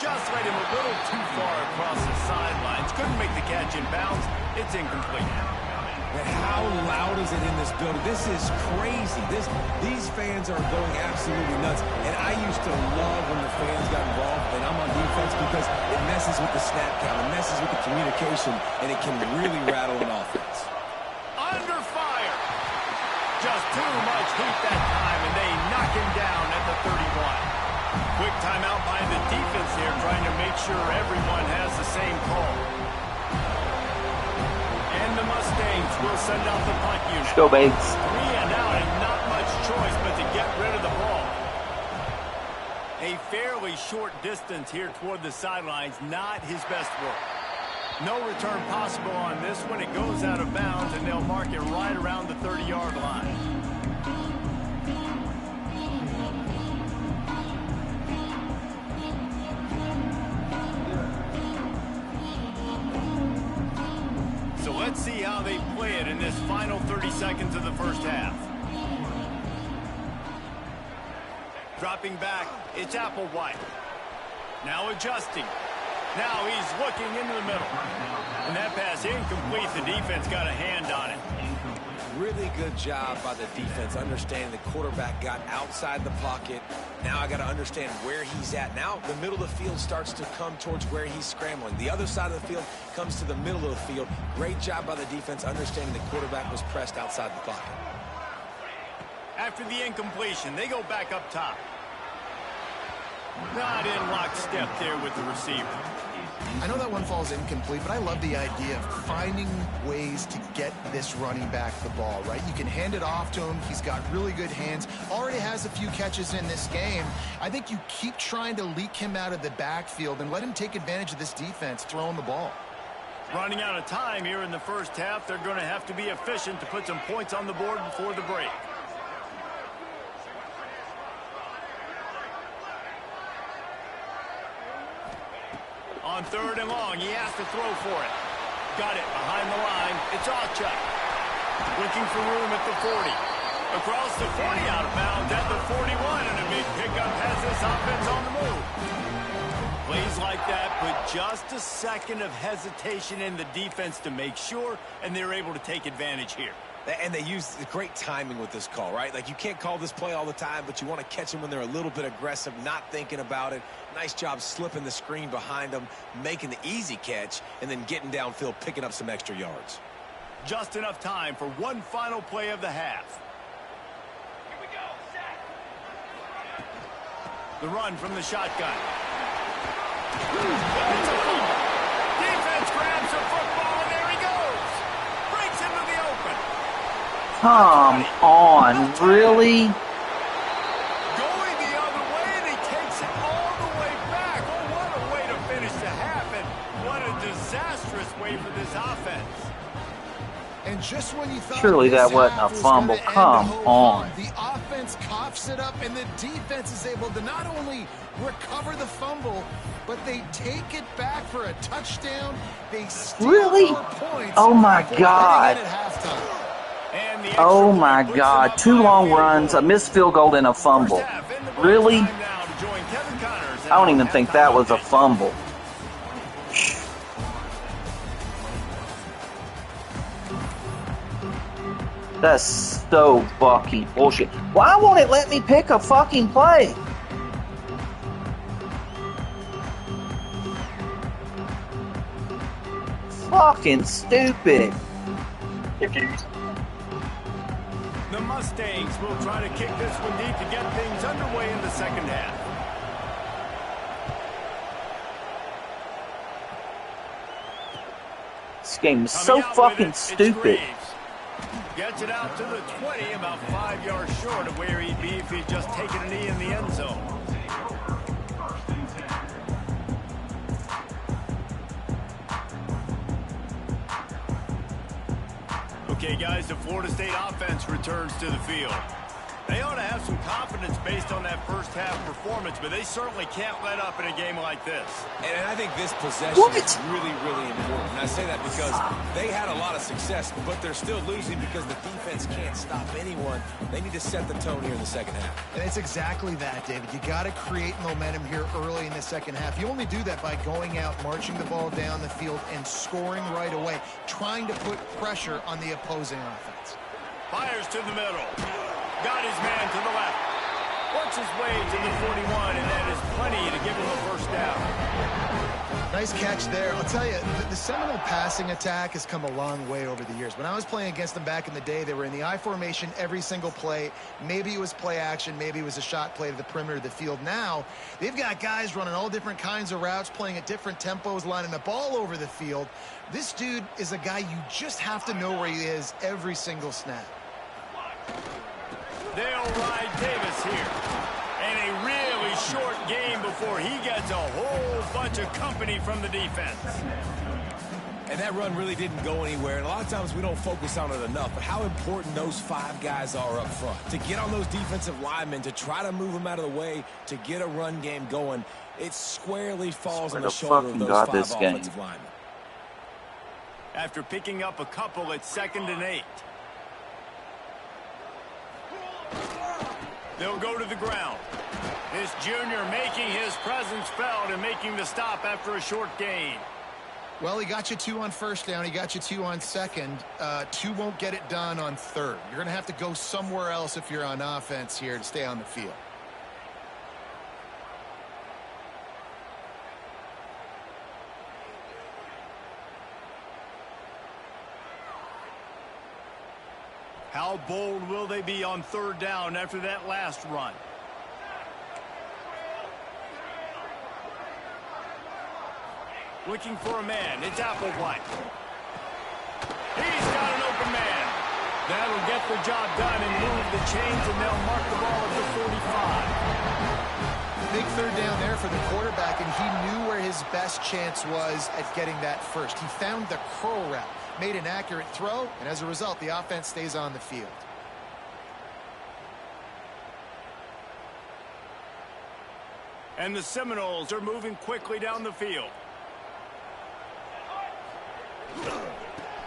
[SPEAKER 1] Just led him a little too far across the sidelines. Couldn't make the catch in bounds. It's incomplete.
[SPEAKER 2] And how loud is it in this building? This is crazy. These fans are going absolutely nuts. And I used to love when the fans got involved, and I'm on defense because it messes with the snap count, it messes with the communication, and it can really rattle an offense.
[SPEAKER 1] Under fire. Just too much heat that time, and they knock him down at the 31. Quick timeout by the defense here, trying to make sure everyone has the same call. And the Mustangs will send out the punt unit.
[SPEAKER 5] Let's go, babes.
[SPEAKER 1] 3 and out, and not much choice but to get rid of the ball. A fairly short distance here toward the sidelines, not his best work. No return possible on this one. It goes out of bounds, and they'll mark it right around the 30-yard line. So let's Let's see how they play it in this final 30 seconds of the first half. Dropping back, it's Applewhite. Now adjusting. Now he's looking into the middle. And that pass incomplete. The defense got a hand on it.
[SPEAKER 2] Really good job by the defense, understanding the quarterback got outside the pocket. Now I got to understand where he's at. Now the middle of the field starts to come towards where he's scrambling. The other side of the field comes to the middle of the field. Great job by the defense, understanding the quarterback was pressed outside the pocket.
[SPEAKER 1] After the incompletion, they go back up top. Not in lockstep there with the receiver.
[SPEAKER 3] I know that one falls incomplete, but I love the idea of finding ways to get this running back the ball, right? You can hand it off to him. He's got really good hands. Already has a few catches in this game. I think you keep trying to leak him out of the backfield and let him take advantage of this defense throwing the ball.
[SPEAKER 1] Running out of time here in the first half. They're going to have to be efficient to put some points on the board before the break. On third and long, he has to throw for it. Got it behind the line. It's Ochuk. Looking for room at the 40. Across the 40, out of bounds at the 41, and a big pickup has this offense on the move. Plays like that put just a second of hesitation in the defense to make sure, and they're able to take advantage here.
[SPEAKER 2] And they use great timing with this call, right? Like, you can't call this play all the time, but you want to catch them when they're a little bit aggressive, not thinking about it. Nice job slipping the screen behind them, making the easy catch, and then getting downfield, picking up some extra yards.
[SPEAKER 1] Just enough time for one final play of the half.
[SPEAKER 7] Here we go, set.
[SPEAKER 1] The run from the shotgun. It's a fumble. Defense grabs the football, and there he goes. Breaks into the open.
[SPEAKER 5] Come on, really?
[SPEAKER 1] Going the other way, and he takes it all the way back. Oh, what a way to finish the half, and what a disastrous way for this offense.
[SPEAKER 3] And just when you thought
[SPEAKER 5] Surely
[SPEAKER 3] this
[SPEAKER 5] that wasn't
[SPEAKER 3] half
[SPEAKER 5] a
[SPEAKER 3] was
[SPEAKER 5] fumble.
[SPEAKER 3] gonna end
[SPEAKER 5] Come
[SPEAKER 3] ho-hum,
[SPEAKER 5] on.
[SPEAKER 3] the offense coughs it up, and the defense is able to not only recover the fumble, but they take it back for a touchdown. They steal
[SPEAKER 5] Really?
[SPEAKER 3] more points.
[SPEAKER 5] Oh my
[SPEAKER 3] before
[SPEAKER 5] God.
[SPEAKER 3] heading in at halftime.
[SPEAKER 1] And the extra
[SPEAKER 5] Oh my
[SPEAKER 1] point puts them
[SPEAKER 5] God.
[SPEAKER 1] up
[SPEAKER 5] 2
[SPEAKER 1] by a
[SPEAKER 5] long
[SPEAKER 1] field
[SPEAKER 5] runs,
[SPEAKER 1] goal.
[SPEAKER 5] a missed field goal, and a
[SPEAKER 1] First
[SPEAKER 5] fumble.
[SPEAKER 1] half in the break.
[SPEAKER 5] Really?
[SPEAKER 1] Time now to join Kevin Connors
[SPEAKER 5] I don't even think
[SPEAKER 1] at
[SPEAKER 5] that was a
[SPEAKER 1] halftime.
[SPEAKER 5] fumble. That's so fucking bullshit. Why won't it let me pick a fucking play? Fucking stupid.
[SPEAKER 1] The Mustangs will try to kick this one deep to get things underway in the second half.
[SPEAKER 5] This game is
[SPEAKER 1] Coming
[SPEAKER 5] so
[SPEAKER 1] out with
[SPEAKER 5] fucking
[SPEAKER 1] it, it's
[SPEAKER 5] stupid.
[SPEAKER 1] Reeves. Gets it out to the 20, about 5 yards short of where he'd be if he'd just taken a knee in the end zone. Okay, guys, the Florida State offense returns to the field. They ought to have some confidence based on that first half performance, but they certainly can't let up in a game like this.
[SPEAKER 2] And I think this possession is really, really important. And I say that because they had a lot of success, but they're still losing because the defense can't stop anyone. They need to set the tone here in the second half.
[SPEAKER 3] And it's exactly that, David. You got to create momentum here early in the second half. You only do that by going out, marching the ball down the field, and scoring right away, trying to put pressure on the opposing offense.
[SPEAKER 1] Fires to the middle. Got his man to the left. Works his way to the 41, and that is plenty to give him a first down.
[SPEAKER 3] Nice catch there. I'll tell you, the Seminole passing attack has come a long way over the years. When I was playing against them back in the day, they were in the I formation every single play. Maybe it was play action. Maybe it was a shot play to the perimeter of the field. Now, they've got guys running all different kinds of routes, playing at different tempos, lining the ball over the field. This dude is a guy you just have to know where he is every single snap.
[SPEAKER 1] They'll ride Davis here. And a really short game before he gets a whole bunch of company from the defense.
[SPEAKER 2] And that run really didn't go anywhere. And a lot of times we don't focus on it enough. But how important those 5 guys are up front. To get on those defensive linemen, to try to move them out of the way, to get a run game going, it squarely falls on the shoulder of those 5 offensive linemen.
[SPEAKER 1] after picking up a couple at 2nd and 8. They'll go to the ground. This junior making his presence felt and making the stop after a short gain.
[SPEAKER 3] Well, he got you 2 on 1st down. He got you 2 on 2nd. 2 won't get it done on 3rd. You're going to have to go somewhere else if you're on offense here to stay on the field.
[SPEAKER 1] How bold will they be on 3rd down after that last run? Looking for a man. It's Applewhite. He's got an open man. That'll get the job done and move the chains, and they'll mark the ball at the 45.
[SPEAKER 3] Big 3rd down there for the quarterback, and he knew where his best chance was at getting that first. He found the curl route, made an accurate throw, and as a result, the offense stays on the field.
[SPEAKER 1] And the Seminoles are moving quickly down the field.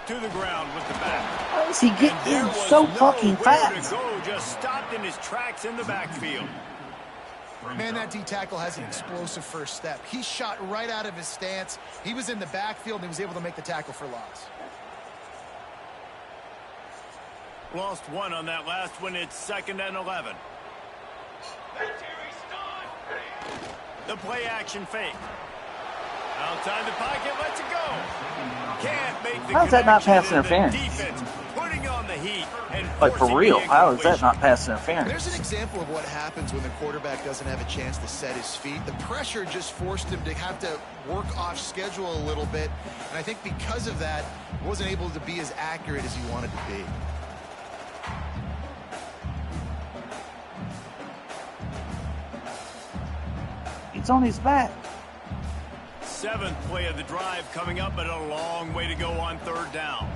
[SPEAKER 1] To the ground with the back.
[SPEAKER 5] How is he getting in so fucking fast?
[SPEAKER 1] To go, just stopped in his tracks in the backfield.
[SPEAKER 3] Man, that D-tackle has an explosive first step. He shot right out of his stance. He was in the backfield and he was able to make the tackle for loss.
[SPEAKER 1] Lost 1 on that last one. It's 2nd and 11. The play action fake. Outside the pocket, lets it go. Can't make the
[SPEAKER 5] How's that not pass
[SPEAKER 1] connection, and the
[SPEAKER 5] interference?
[SPEAKER 1] defense putting on the heat and
[SPEAKER 5] Like, for
[SPEAKER 1] forcing
[SPEAKER 5] real,
[SPEAKER 1] the
[SPEAKER 5] how is that
[SPEAKER 1] incompletion.
[SPEAKER 5] not pass interference?
[SPEAKER 3] There's an example of what happens when the quarterback doesn't have a chance to set his feet. The pressure just forced him to have to work off schedule a little bit. And I think because of that, he wasn't able to be as accurate as he wanted to be.
[SPEAKER 5] It's on his back.
[SPEAKER 1] 7th play of the drive coming up, but a long way to go on 3rd down.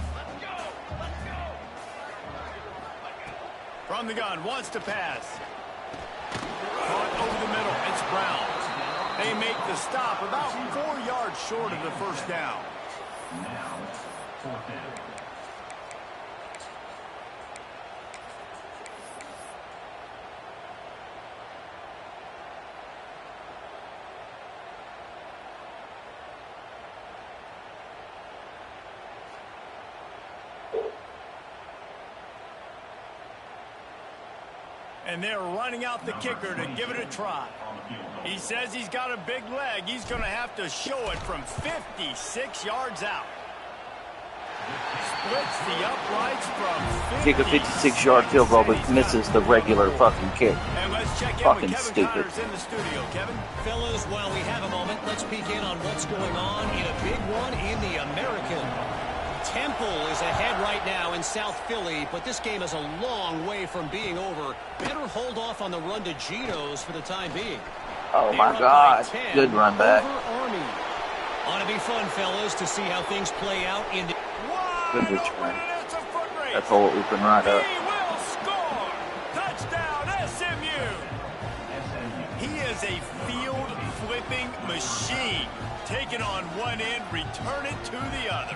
[SPEAKER 1] From the gun, wants to pass. Caught over the middle. It's Brown. They make the stop about 4 yards short of the 1st down. And they're running out the kicker to give it a try. He says he's got a big leg. He's going to have to show it from 56 yards out. Splits the uprights from 50.
[SPEAKER 5] Kick a 56-yard field goal, but misses the regular fucking kick.
[SPEAKER 1] And let's check in
[SPEAKER 5] Fucking
[SPEAKER 1] with Kevin
[SPEAKER 5] stupid.
[SPEAKER 1] Connors in the studio. Kevin?
[SPEAKER 6] Fellas, while we have a moment, let's peek in on what's going on in a big one in the American. Temple is ahead right now in South Philly, but this game is a long way from being over. Better hold off on the run to Geno's for the time being.
[SPEAKER 5] Oh,
[SPEAKER 6] They're
[SPEAKER 5] my
[SPEAKER 6] up by
[SPEAKER 5] God.
[SPEAKER 6] 10
[SPEAKER 5] Good run back.
[SPEAKER 6] over Army. Ought to be fun, fellas, to see how things play out in the...
[SPEAKER 5] Good return. That's all open right up.
[SPEAKER 1] He will score! Touchdown, SMU! He is a field-flipping machine. Take it on one end, return it to the other.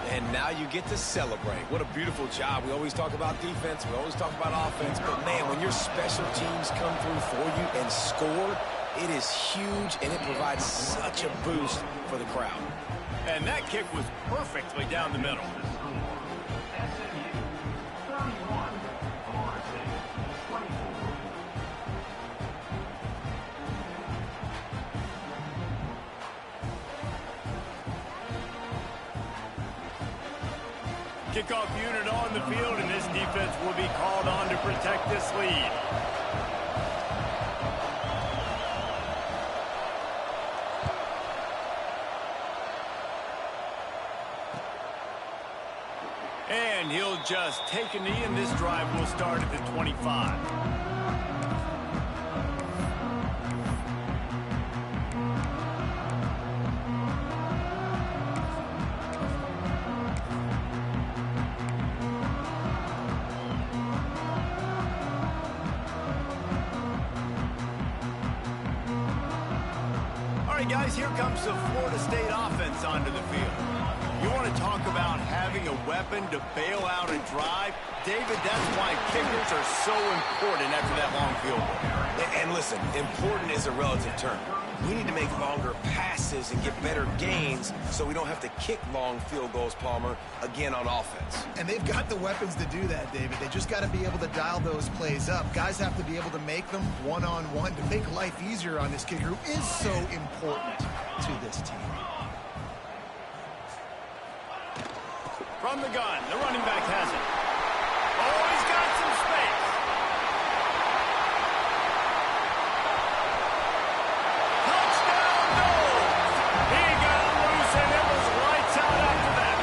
[SPEAKER 2] And now you get to celebrate. What a beautiful job. We always talk about defense. We always talk about offense. But, man, when your special teams come through for you and score, it is huge, and it provides such a boost for the crowd.
[SPEAKER 1] And that kick was perfectly down the middle. Kickoff unit on the field, and this defense will be called on to protect this lead. And he'll just take a knee, and this drive will start at the 25. All right, guys, here comes the Florida State offense onto the field. You want to talk about having a weapon to bail out a drive? David, that's why kickers are so important after that long field goal.
[SPEAKER 2] And listen, important is a relative term. We need to make longer passes and get better gains so we don't have to kick long field goals, Palmer, again on offense.
[SPEAKER 3] And they've got the weapons to do that, David. They just got to be able to dial those plays up. Guys have to be able to make them one-on-one to make life easier on this kicker, who is so important to this team.
[SPEAKER 1] From the gun, the running back has it. Oh, he's got some space. Touchdown, no! He got loose, and it was lights out after that.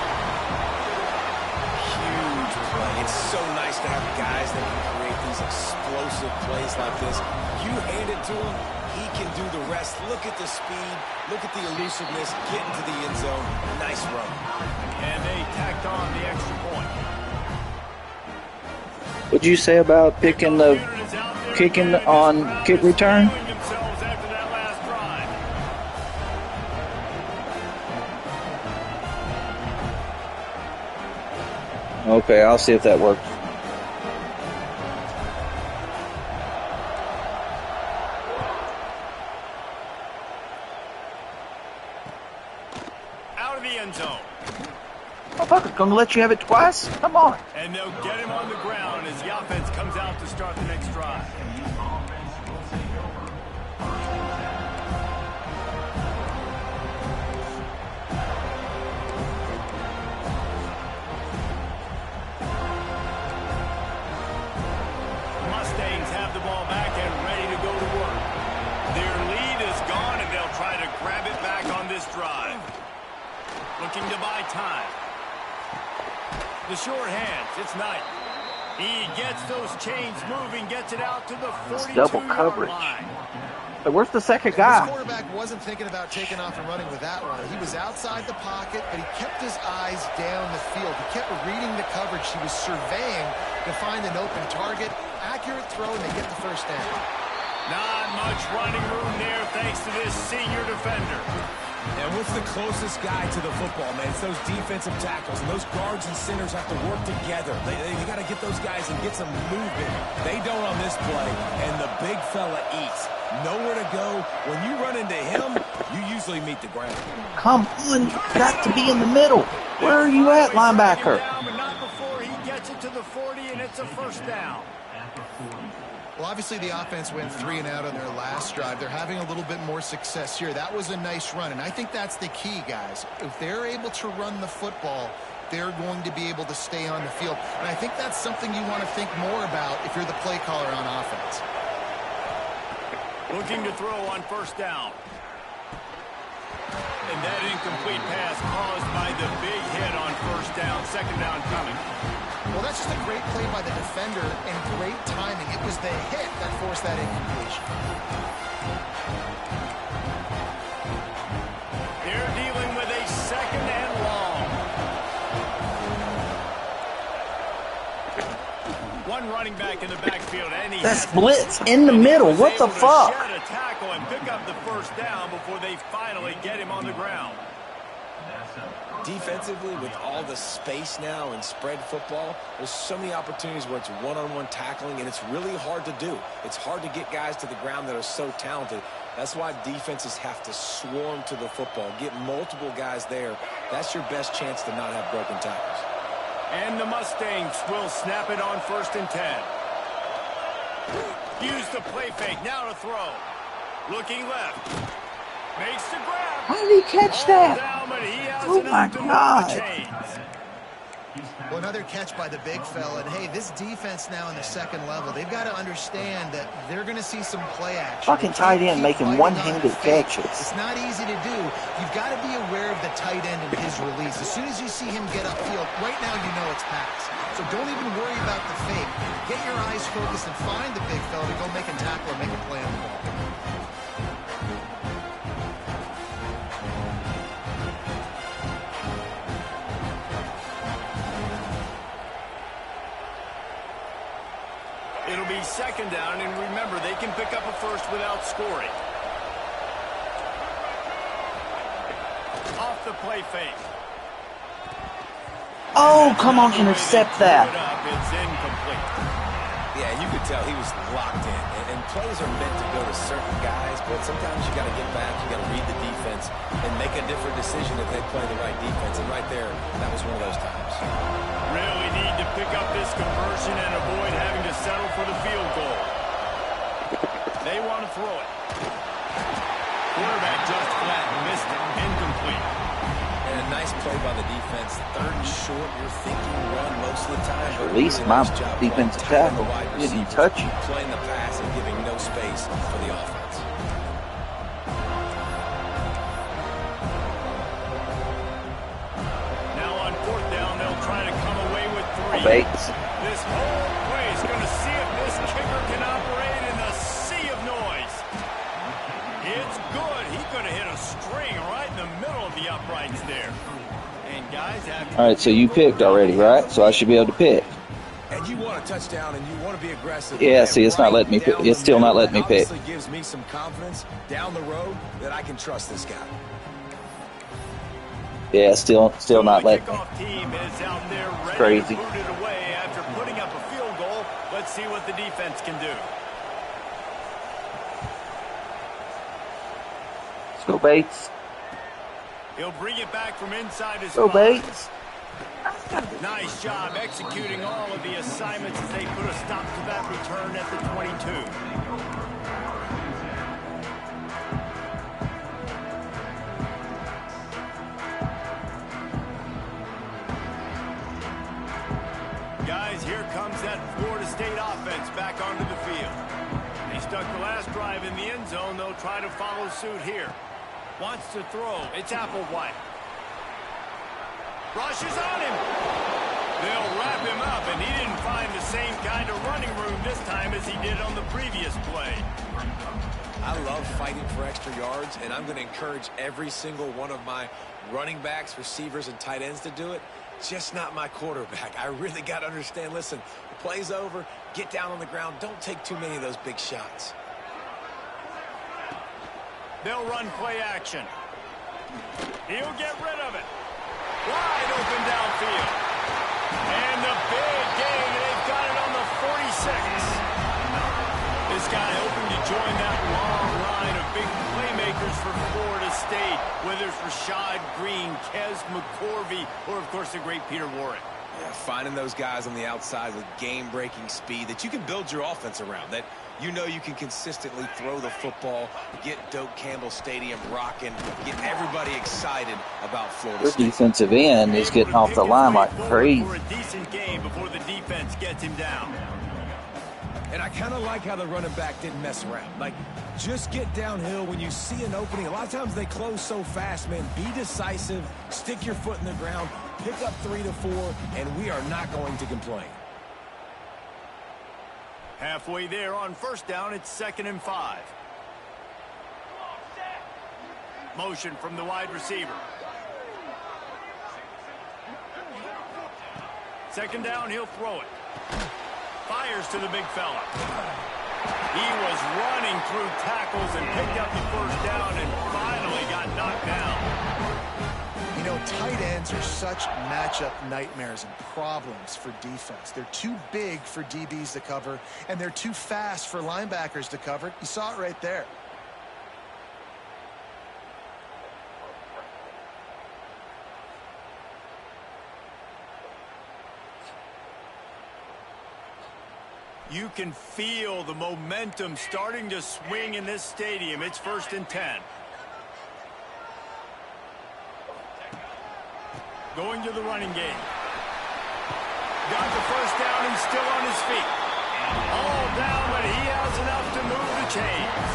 [SPEAKER 2] Huge play. It's so nice to have guys that can create these explosive plays like this. You hand it to him, he can do the rest. Look at the speed. Look at the elusiveness. Get into the end zone. Nice run.
[SPEAKER 1] And they tacked on the extra point.
[SPEAKER 4] What'd you say about kicking on kick return?
[SPEAKER 1] Themselves after that last drive.
[SPEAKER 4] Okay, I'll see if that works.
[SPEAKER 1] Out of the end zone.
[SPEAKER 5] Motherfucker's gonna let you have it twice? Come on.
[SPEAKER 1] And they'll get him on the ground as the offense comes out to start the next drive. Mustangs have the ball back and ready to go to work. Their lead is gone, and they'll try to grab it back on this drive. Looking to buy time. The short hands, it's Knight. He gets those chains moving, gets it out to the 42-yard line.
[SPEAKER 5] But where's the second guy?
[SPEAKER 3] This quarterback wasn't thinking about taking off and running with that one. He was outside the pocket, but he kept his eyes down the field. He kept reading the coverage. He was surveying to find an open target. Accurate throw, and they get the first down.
[SPEAKER 1] Not much running room there thanks to this senior defender.
[SPEAKER 2] And what's the closest guy to the football, man? It's those defensive tackles, and those guards and centers have to work together. You got to get those guys and get some movement. They don't on this play, and the big fella eats. Nowhere to go. When you run into him, you usually meet the ground.
[SPEAKER 5] Come on, you got to be in the middle. Where are you at, linebacker?
[SPEAKER 1] Down, but not before he gets it to the 40, and it's a first down.
[SPEAKER 3] Well, obviously the offense went 3 and out on their last drive. They're having a little bit more success here. That was a nice run, and I think that's the key, guys. If they're able to run the football, they're going to be able to stay on the field. And I think that's something you want to think more about if you're the play caller on offense.
[SPEAKER 1] Looking to throw on first down. And that incomplete pass caused by the big hit on first down. Second down coming.
[SPEAKER 3] Well, that's just a great play by the defender and great timing. It was the hit that forced that incompletion.
[SPEAKER 1] They're dealing with a second and long. One running back in the backfield, and he
[SPEAKER 5] That's blitz in the middle. What the fuck?
[SPEAKER 1] Shed a tackle and pick up the first down before they finally get him on the ground.
[SPEAKER 2] Defensively, with all the space now and spread football, there's so many opportunities where it's one-on-one tackling, and it's really hard to do. It's hard to get guys to the ground that are so talented. That's why defenses have to swarm to the football, get multiple guys there. That's your best chance to not have broken tackles.
[SPEAKER 1] And the Mustangs will snap it on 1st and 10. Use the play fake, now to throw. Looking left. Makes the grab.
[SPEAKER 5] How did he catch that?
[SPEAKER 1] Down, but he has
[SPEAKER 5] Oh my
[SPEAKER 1] enough to move
[SPEAKER 5] God.
[SPEAKER 1] the chains.
[SPEAKER 3] Well, another catch by the big fella. And, hey, this defense now in the second level, they've got to understand that they're going to see some play action.
[SPEAKER 5] Fucking tight end making one-handed catches.
[SPEAKER 3] It's not easy to do. You've got to be aware of the tight end and his release. As soon as you see him get upfield, right now you know it's pass. So don't even worry about the fake. Get your eyes focused and find the big fella to go make a tackle or make a play on the ball.
[SPEAKER 1] It'll be second down, and remember, they can pick up a first without scoring. Off the play fake.
[SPEAKER 5] Oh, come on, intercept that.
[SPEAKER 1] It's incomplete.
[SPEAKER 2] Yeah, you could tell he was locked in. And plays are meant to go to certain guys, but sometimes you got to get back, you got to read the defense, and make a different decision if they play the right defense. And right there, that was one of those times.
[SPEAKER 1] Really need to pick up this conversion and avoid having to settle for the field goal. They want to throw it. Quarterback just flat missed it. Incomplete.
[SPEAKER 2] And a nice play by the defense. Third and short, you're thinking run most of the time.
[SPEAKER 5] At least my defensive tackle didn't touch you.
[SPEAKER 2] Playing the pass and giving no space for the offense.
[SPEAKER 1] Now on fourth down, they'll try to come away with 3.
[SPEAKER 5] Bates.
[SPEAKER 1] This whole play is going to see if this kicker can operate in the sea of noise. It's good. He's going to hit a string right in the middle of the uprights there. And guys,
[SPEAKER 4] All right, so you picked already, right? So I should be able to pick.
[SPEAKER 2] And you want a touchdown, and you want to be aggressive.
[SPEAKER 4] Yeah, see, it's not letting me pick. It's still not letting me pick.
[SPEAKER 2] Obviously gives me some confidence down the road that I can trust this guy.
[SPEAKER 4] Yeah, still not letting me.
[SPEAKER 1] kickoff team is out there ready
[SPEAKER 4] Crazy.
[SPEAKER 1] to boot it away after putting up a field goal. Let's see what the defense can do.
[SPEAKER 5] Let's go, Bates.
[SPEAKER 1] He'll bring it back from inside his
[SPEAKER 5] Go,
[SPEAKER 1] spot.
[SPEAKER 5] Bates.
[SPEAKER 1] Nice job executing all of the assignments as they put a stop to that return at the 22. Guys, here comes that Florida State offense back onto the field. They stuck the last drive in the end zone. They'll try to follow suit here. Wants to throw. It's Applewhite. Rushes on him. They'll wrap him up, and he didn't find the same kind of running room this time as he did on the previous play.
[SPEAKER 2] I love fighting for extra yards, and I'm going to encourage every single one of my running backs, receivers, and tight ends to do it. Just not my quarterback. I really got to understand, listen, the play's over, get down on the ground, don't take too many of those big shots.
[SPEAKER 1] They'll run play action. He'll get rid of it. Wide open downfield. And the big gain, they've got it on the 46. This guy hoping to join that long line of big playmakers for Florida State, whether it's Rashad Green, Kez McCorvey, or, of course, the great Peter Warrick.
[SPEAKER 2] Yeah, finding those guys on the outside with game-breaking speed that you can build your offense around, that you know you can consistently throw the football, get Doak Campbell Stadium rocking, get everybody excited about Florida
[SPEAKER 5] Your
[SPEAKER 2] State.
[SPEAKER 5] defensive end is getting off the line like crazy.
[SPEAKER 1] For a decent game before the defense gets him down.
[SPEAKER 2] And I kind of like how the running back didn't mess around. Like, just get downhill when you see an opening. A lot of times they close so fast, man. Be decisive, stick your foot in the ground, pick up 3 to 4, and we are not going to complain.
[SPEAKER 1] Halfway there on first down, it's 2nd and 5. Motion from the wide receiver. 2nd down, he'll throw it. Fires to the big fella. He was running through tackles and picked up the first down and finally got knocked down.
[SPEAKER 3] You know, tight ends are such matchup nightmares and problems for defense. They're too big for DBs to cover, and they're too fast for linebackers to cover. You saw it right there.
[SPEAKER 1] You can feel the momentum starting to swing in this stadium. It's 1st and 10. Going to the running game. Got the first down. He's still on his feet. All down, but he has enough to move the chains.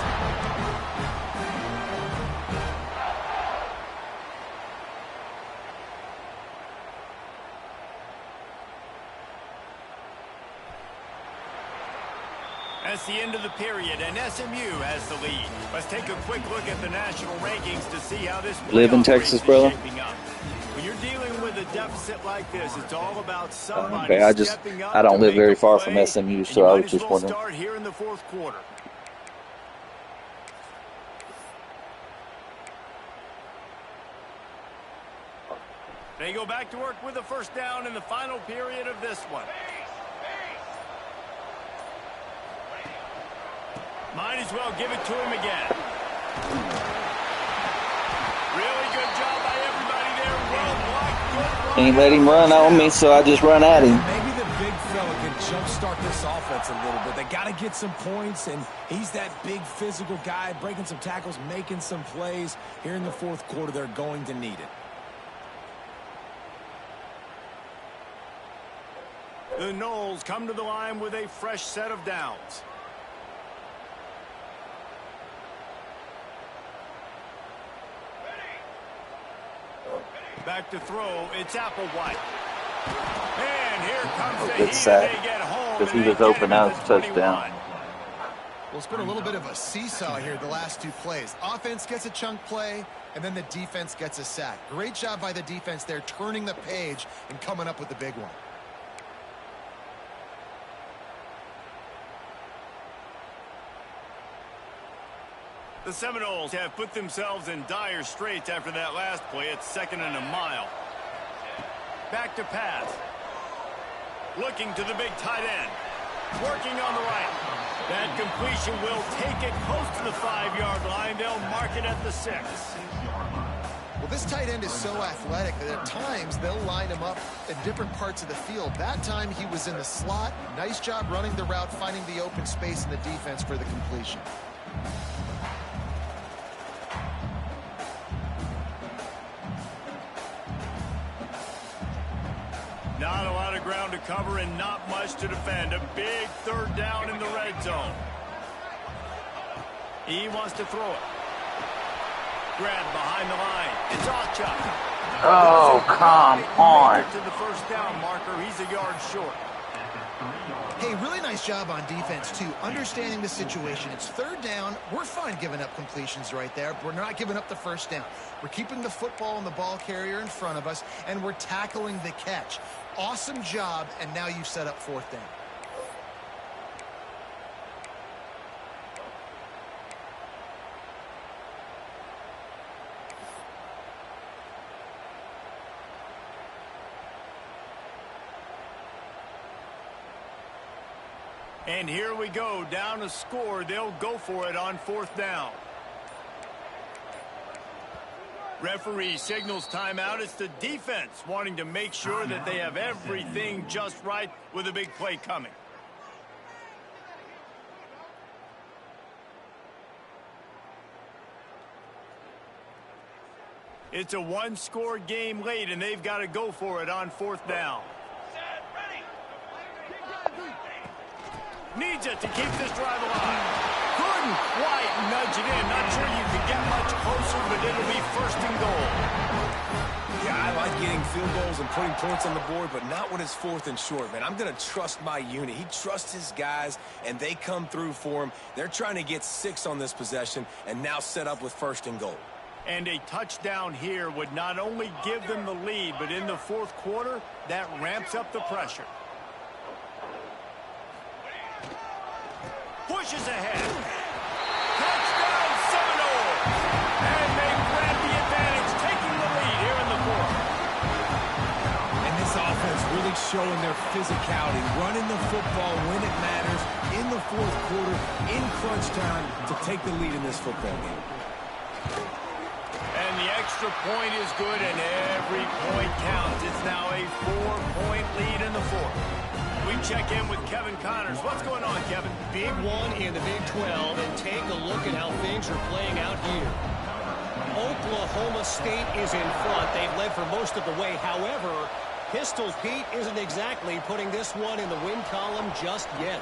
[SPEAKER 1] That's the end of the period, and SMU has the lead. Let's take a quick look at the national rankings to see how this
[SPEAKER 4] Live in Texas, brother?
[SPEAKER 1] shaping up. When you're dealing with a deficit like this, it's all about somebody stepping up
[SPEAKER 4] I don't
[SPEAKER 1] to
[SPEAKER 4] live
[SPEAKER 1] make
[SPEAKER 4] very
[SPEAKER 1] a
[SPEAKER 4] far
[SPEAKER 1] play,
[SPEAKER 4] from SMU,
[SPEAKER 1] and
[SPEAKER 4] so
[SPEAKER 1] you
[SPEAKER 4] I
[SPEAKER 1] might
[SPEAKER 4] was
[SPEAKER 1] as
[SPEAKER 4] just
[SPEAKER 1] well
[SPEAKER 4] wondering.
[SPEAKER 1] start here in the 4th quarter. They go back to work with a first down in the final period of this one. Might as well give it to him again. Really good job by everybody there. Well blocked. Good run.
[SPEAKER 4] Ain't let him run on me, so I just run at him.
[SPEAKER 2] Maybe the big fella can jumpstart this offense a little bit. They got to get some points, and he's that big physical guy, breaking some tackles, making some plays. Here in the fourth quarter, they're going to need it.
[SPEAKER 1] The Knowles come to the line with a fresh set of downs. Back to throw, it's Applewhite. And here comes the heat,
[SPEAKER 4] sack,
[SPEAKER 1] they get home.
[SPEAKER 4] because he was open out of touchdown.
[SPEAKER 3] Well, it's been a little bit of a seesaw here the last two plays. Offense gets a chunk play, and then the defense gets a sack. Great job by the defense there, turning the page and coming up with the big one.
[SPEAKER 1] The Seminoles have put themselves in dire straits after that last play. It's 2nd and a mile. Back to pass. Looking to the big tight end. Working on the right. That completion will take it close to the 5-yard line. They'll mark it at the 6.
[SPEAKER 3] Well, this tight end is so athletic that at times they'll line him up in different parts of the field. That time he was in the slot. Nice job running the route, finding the open space in the defense for the completion.
[SPEAKER 1] Not a lot of ground to cover and not much to defend. A big 3rd down in the red zone. He wants to throw it. Grab behind the line. It's Ocha.
[SPEAKER 4] Oh, come on.
[SPEAKER 1] To the first down marker. He's a yard short.
[SPEAKER 3] Hey, really nice job on defense, too. Understanding the situation. It's 3rd down. We're fine giving up completions right there. But we're not giving up the first down. We're keeping the football and the ball carrier in front of us, and we're tackling the catch. Awesome job, and now you've set up 4th down.
[SPEAKER 1] And here we go, down a score. They'll go for it on 4th down. Referee signals timeout. It's the defense wanting to make sure that they have everything just right with a big play coming. It's a 1-score game late, and they've got to go for it on 4th down. Needs it to keep this drive alive. Couldn't quite nudge it in. Not sure you could get much closer, but it'll be 1st and goal.
[SPEAKER 2] Yeah, I like getting field goals and putting points on the board, but not when it's 4th and short, man. I'm going to trust my unit. He trusts his guys, and they come through for him. They're trying to get 6 on this possession and now set up with 1st and goal.
[SPEAKER 1] And a touchdown here would not only give them the lead, but in the 4th quarter, that ramps up the pressure. Pushes ahead. Touchdown Seminoles! And they grab the advantage, taking the lead here in the 4th.
[SPEAKER 2] And this offense really showing their physicality, running the football when it matters, in the 4th quarter, in crunch time, to take the lead in this football game.
[SPEAKER 1] And the extra point is good, and every point counts. It's now a 4-point lead in the 4th. We check in with Kevin Connors. What's going on, Kevin?
[SPEAKER 6] Big one in the Big 12, and take a look at how things are playing out here. Oklahoma State is in front. They've led for most of the way. However, Pistol Pete isn't exactly putting this one in the win column just yet.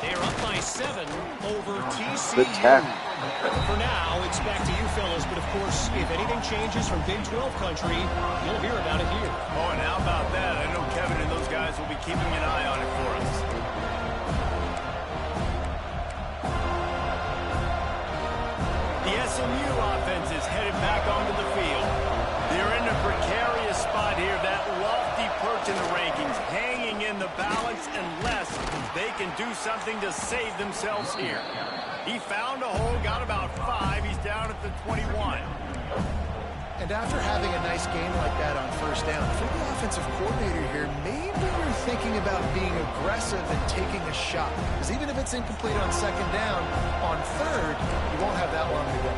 [SPEAKER 6] They're up by 7 over TCU. For now, it's back to you fellas, but of course, if anything changes from Big 12 country, you'll hear about it here.
[SPEAKER 1] Oh, and how about that? I know Kevin and those guys will be keeping an eye on it for us. The SMU offense is headed back onto the field. They're in a precarious spot here, that lofty perch in the rankings, hanging in the balance unless they can do something to save themselves here. He found a hole, got about 5. He's down at the 21.
[SPEAKER 3] And after having a nice game like that on first down, if you're the offensive coordinator here, maybe you're thinking about being aggressive and taking a shot. Because even if it's incomplete on second down, on third, you won't have that long to go.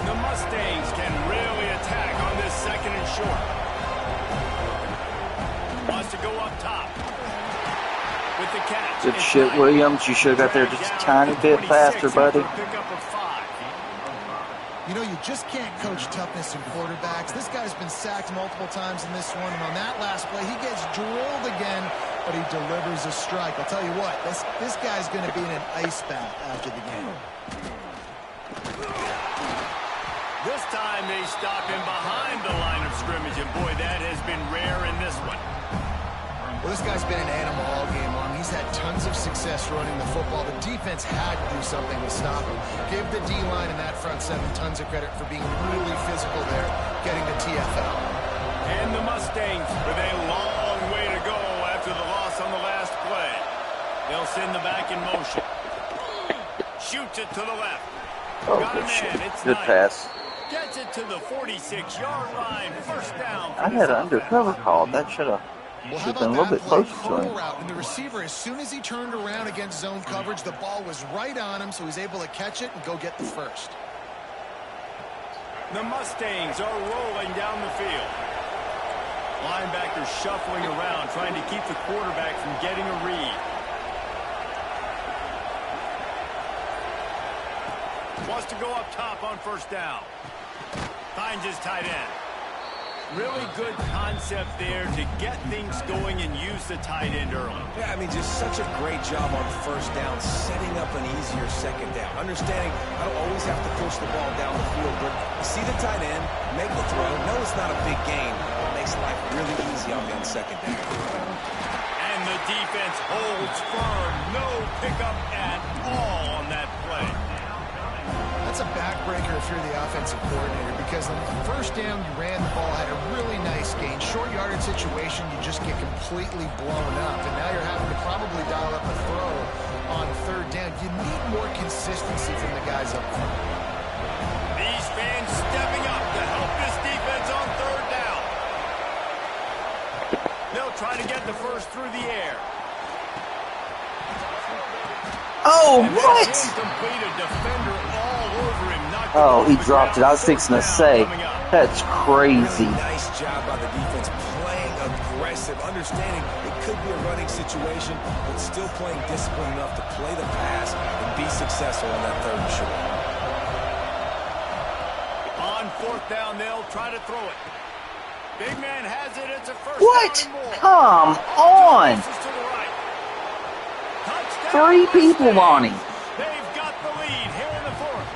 [SPEAKER 1] The Mustangs can really attack on this second and short. Wants to go up top. With the catch.
[SPEAKER 5] Good shit, Williams. You should have got there just a tiny bit faster, buddy.
[SPEAKER 3] You know, you just can't coach toughness in quarterbacks. This guy's been sacked multiple times in this one, and on that last play, he gets drilled again, but he delivers a strike. I'll tell you what, this guy's going to be in an ice bath after the game.
[SPEAKER 1] This time they stop him behind the line of scrimmage, and boy, that has been rare in this one.
[SPEAKER 3] Well, this guy's been an animal all game long. He's had tons of success running the football. The defense had to do something to stop him. Give the D-line and that front seven tons of credit for being really physical there, getting the TFL.
[SPEAKER 1] And the Mustangs with a long way to go after the loss on the last play. They'll send the back in motion. Shoots it to the left.
[SPEAKER 5] Oh, good shit. Good pass.
[SPEAKER 1] Gets it to the 46-yard line. First down.
[SPEAKER 5] I had an undercover call. That should have been a little bit closer to him.
[SPEAKER 3] And the receiver, as soon as he turned around against zone coverage, the ball was right on him, so he's able to catch it and go get the first.
[SPEAKER 1] The Mustangs are rolling down the field. Linebackers shuffling around, trying to keep the quarterback from getting a read. Wants to go up top on first down. Finds his tight end. Really good concept there to get things going and use the tight end early.
[SPEAKER 2] Yeah, I mean, just such a great job on first down, setting up an easier second down. Understanding I don't always have to push the ball down the field, but you see the tight end, make the throw. No, it's not a big game. It makes life really easy on that second down.
[SPEAKER 1] And the defense holds firm. No pickup at all on that play.
[SPEAKER 3] That's a backbreaker if you're the offensive coordinator, because on the first down, you ran the ball, had a really nice gain. Short yardage situation, you just get completely blown up, and now you're having to probably dial up a throw on third down. You need more consistency from the guys up front.
[SPEAKER 1] These fans stepping up to help this defense on third down. They'll try to get the first through the air.
[SPEAKER 5] Oh, what? Oh, he dropped it. I was fixing to say. That's crazy.
[SPEAKER 2] Really nice job by the defense, playing aggressive, understanding it could be a running situation, but still playing disciplined enough to play the pass and be successful on that third and short.
[SPEAKER 1] On fourth down, they'll try to throw it. Big man has it. It's a first
[SPEAKER 5] what?
[SPEAKER 1] down and more.
[SPEAKER 5] Come on. Three people on him.
[SPEAKER 1] They've got the lead here in the fourth.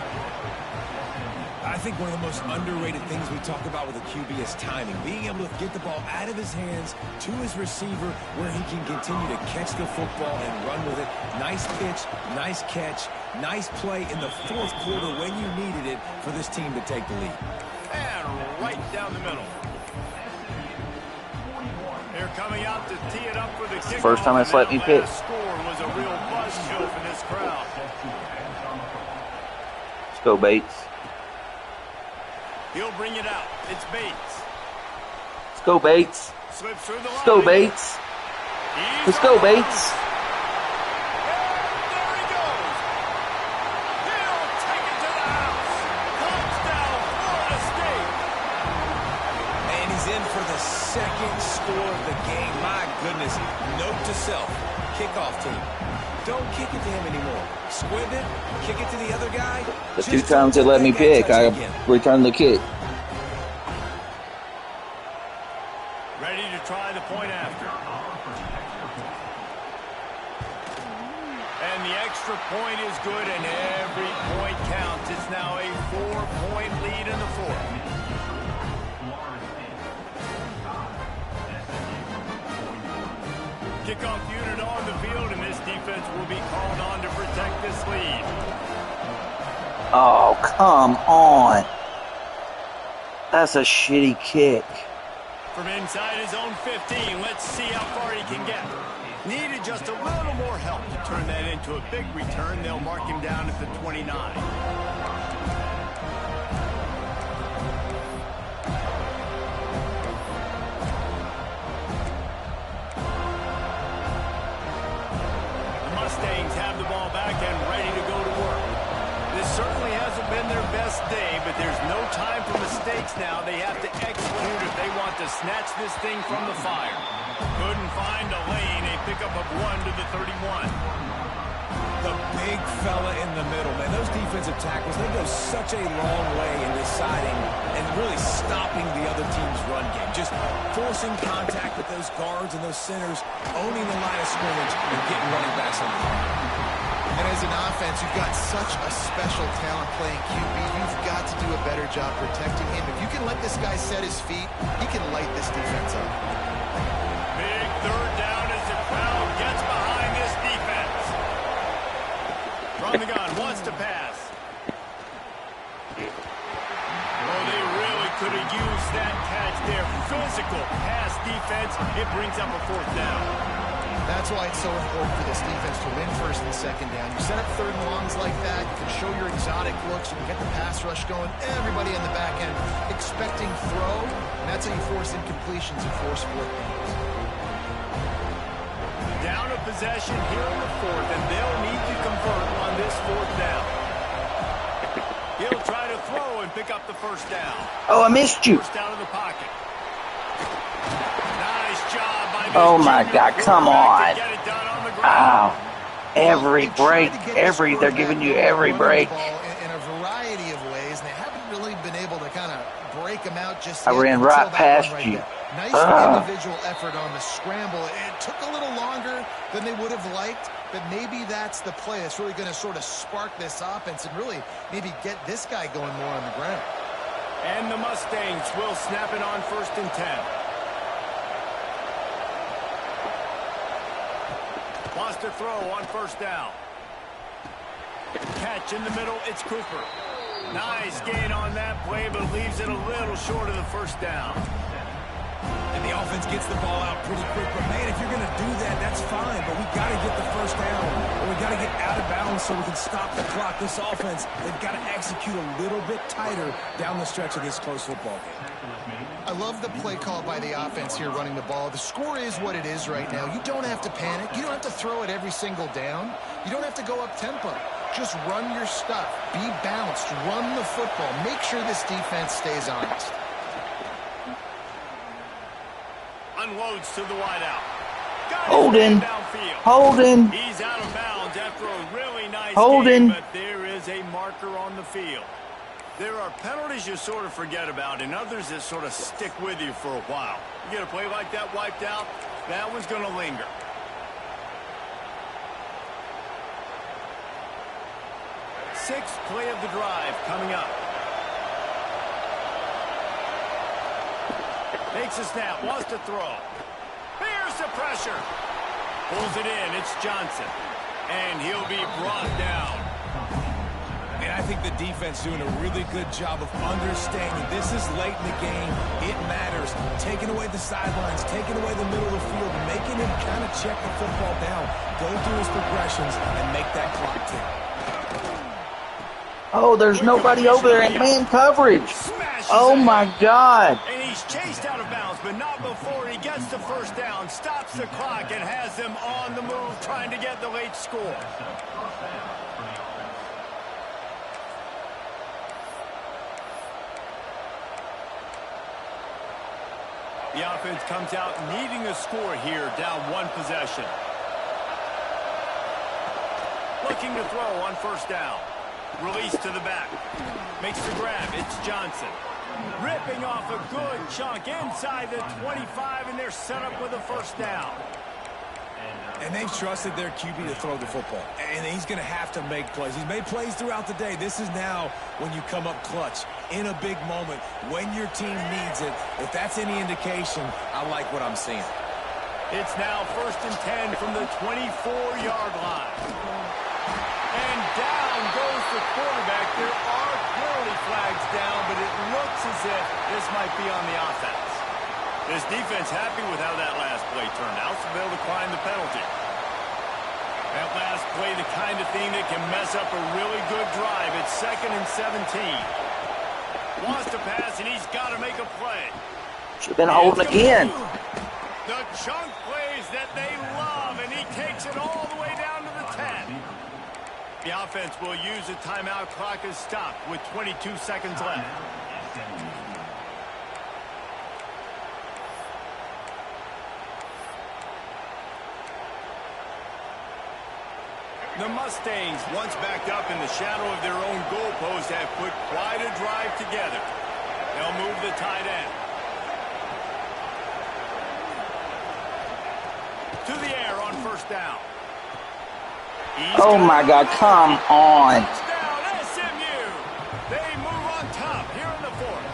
[SPEAKER 2] I think one of the most underrated things we talk about with a QB is timing. Being able to get the ball out of his hands to his receiver where he can continue to catch the football and run with it. Nice pitch, nice catch, nice play in the fourth quarter when you needed it for this team to take the lead.
[SPEAKER 1] And right down the middle. They're coming out to tee it up for the kickoff.
[SPEAKER 5] First time that's let me pick.
[SPEAKER 1] Score was a real buzz kill for this crowd.
[SPEAKER 5] Let's go, Bates.
[SPEAKER 1] He'll bring it out. It's Bates.
[SPEAKER 5] Let's go, Bates.
[SPEAKER 1] Slips through the line.
[SPEAKER 5] Let's go, Bates. Let's go, Bates.
[SPEAKER 1] And there he goes. He'll take it to the house. Touchdown, Florida State.
[SPEAKER 2] And he's in for the second score of the game. My goodness. Note to self. Kickoff team. Don't kick it to him anymore. Squib it, kick it to the other guy.
[SPEAKER 5] The two times they let me pick, I returned the kick.
[SPEAKER 1] Ready to try the point after. And the extra point is good, and every point counts. It's now a 4-point lead in the fourth. Kickoff unit on the field, and this defense will be called on to protect this lead.
[SPEAKER 5] Oh, come on. That's a shitty kick.
[SPEAKER 1] From inside his own 15, let's see how far he can get. Needed just a little more help to turn that into a big return. They'll mark him down at the 29. Mustangs have the ball back and ready to go to work. This certainly hasn't been their best day, but there's no time for mistakes now. They have to execute if they want to snatch this thing from the fire. Couldn't find a lane. A pickup of 1 to the 31.
[SPEAKER 2] The big fella in the middle, man. Those defensive tackles, they go such a long way in deciding and really stopping the other team's run game. Just forcing contact with those guards and those centers, owning the line of scrimmage, and getting running backs on the ground.
[SPEAKER 3] And as an offense, you've got such a special talent playing QB. You've got to do a better job protecting him. If you can let this guy set his feet, he can light this defense up.
[SPEAKER 1] Big third down as the crowd gets behind this defense. From the gun, wants to pass. Oh, they really could have used that catch there. Physical pass defense. It brings up a 4th down.
[SPEAKER 3] That's why it's so important for this defense to win 1st and 2nd down. You set up 3rd and longs like that. You can show your exotic looks. You can get the pass rush going. Everybody in the back end expecting throw. And that's how you force incompletions and force 4th downs.
[SPEAKER 1] Down a possession here in the 4th, and they'll need to convert on this 4th down. He'll try to throw and pick up the 1st down.
[SPEAKER 5] Oh, I missed you.
[SPEAKER 1] 1st out of the pocket. Nice job by this
[SPEAKER 5] Oh, my God, come on.
[SPEAKER 1] to get it done on the ground.
[SPEAKER 5] Ow. Every break, they're giving you every break.
[SPEAKER 3] In a variety of ways, and they haven't really been able to kind of break them out just
[SPEAKER 5] I
[SPEAKER 3] yet
[SPEAKER 5] ran
[SPEAKER 3] until
[SPEAKER 5] right
[SPEAKER 3] that
[SPEAKER 5] past
[SPEAKER 3] one right
[SPEAKER 5] you.
[SPEAKER 3] there. Nice individual effort on the scramble. It took a little longer than they would have liked, but maybe that's the play that's really going to sort of spark this offense and really maybe get this guy going more on the ground.
[SPEAKER 1] And the Mustangs will snap it on 1st and 10. Wants to throw on 1st down. Catch in the middle, it's Cooper. Nice gain on that play, but leaves it a little short of the 1st down.
[SPEAKER 2] And the offense gets the ball out pretty quick. But, man, if you're going to do that, that's fine. But we got to get the 1st down. Or we got to get out of bounds so we can stop the clock. This offense, they've got to execute a little bit tighter down the stretch of this close football game.
[SPEAKER 3] I love the play call by the offense here running the ball. The score is what it is right now. You don't have to panic. You don't have to throw it every single down. You don't have to go up tempo. Just run your stuff. Be balanced. Run the football. Make sure this defense stays honest.
[SPEAKER 1] Unloads to the wideout.
[SPEAKER 5] Holding. Holding.
[SPEAKER 1] He's out of bounds after a really nice
[SPEAKER 5] Holding.
[SPEAKER 1] game, but there is a marker on the field. There are penalties you sort of forget about and others that sort of stick with you for a while. You get a play like that wiped out, that one's going to linger. Sixth play of the drive coming up. Makes a snap, wants to throw. Here's the pressure. Pulls it in, it's Johnson. And he'll be brought down.
[SPEAKER 2] And I think the defense doing a really good job of understanding this is late in the game. It matters. Taking away the sidelines, taking away the middle of the field, making him kind of check the football down, go through his progressions, and make that clock tick.
[SPEAKER 5] Oh, there's nobody over there in man coverage. Oh, my God.
[SPEAKER 1] And he's chased out of bounds, but not before he gets the 1st down, stops the clock, and has them on the move trying to get the late score. The offense comes out needing a score here, down 1 possession. Looking to throw on 1st down. Release to the back. Makes the grab. It's Johnson. Ripping off a good chunk inside the 25, and they're set up with a 1st down.
[SPEAKER 2] And they've trusted their QB to throw the football. And he's going to have to make plays. He's made plays throughout the day. This is now when you come up clutch in a big moment when your team needs it. If that's any indication, I like what I'm seeing.
[SPEAKER 1] It's now 1st and 10 from the 24-yard line. And down goes the quarterback. There are penalty flags down, but it looks as if this might be on the offense. This defense happy with how that last play turned out, so they'll decline the penalty. That last play the kind of thing that can mess up a really good drive. It's 2nd and 17. Wants to pass, and he's got to make a play.
[SPEAKER 5] Should have been holding again.
[SPEAKER 1] The chunk plays that they love, and he takes it all the way down to the 10. The offense will use the timeout clock as stopped with 22 seconds left. The Mustangs, once backed up in the shadow of their own goalpost, have put quite a drive together. They'll move the tight end. To the air on 1st down.
[SPEAKER 5] Oh my God, come on.
[SPEAKER 1] Touchdown, SMU. They move on top here in the 4th.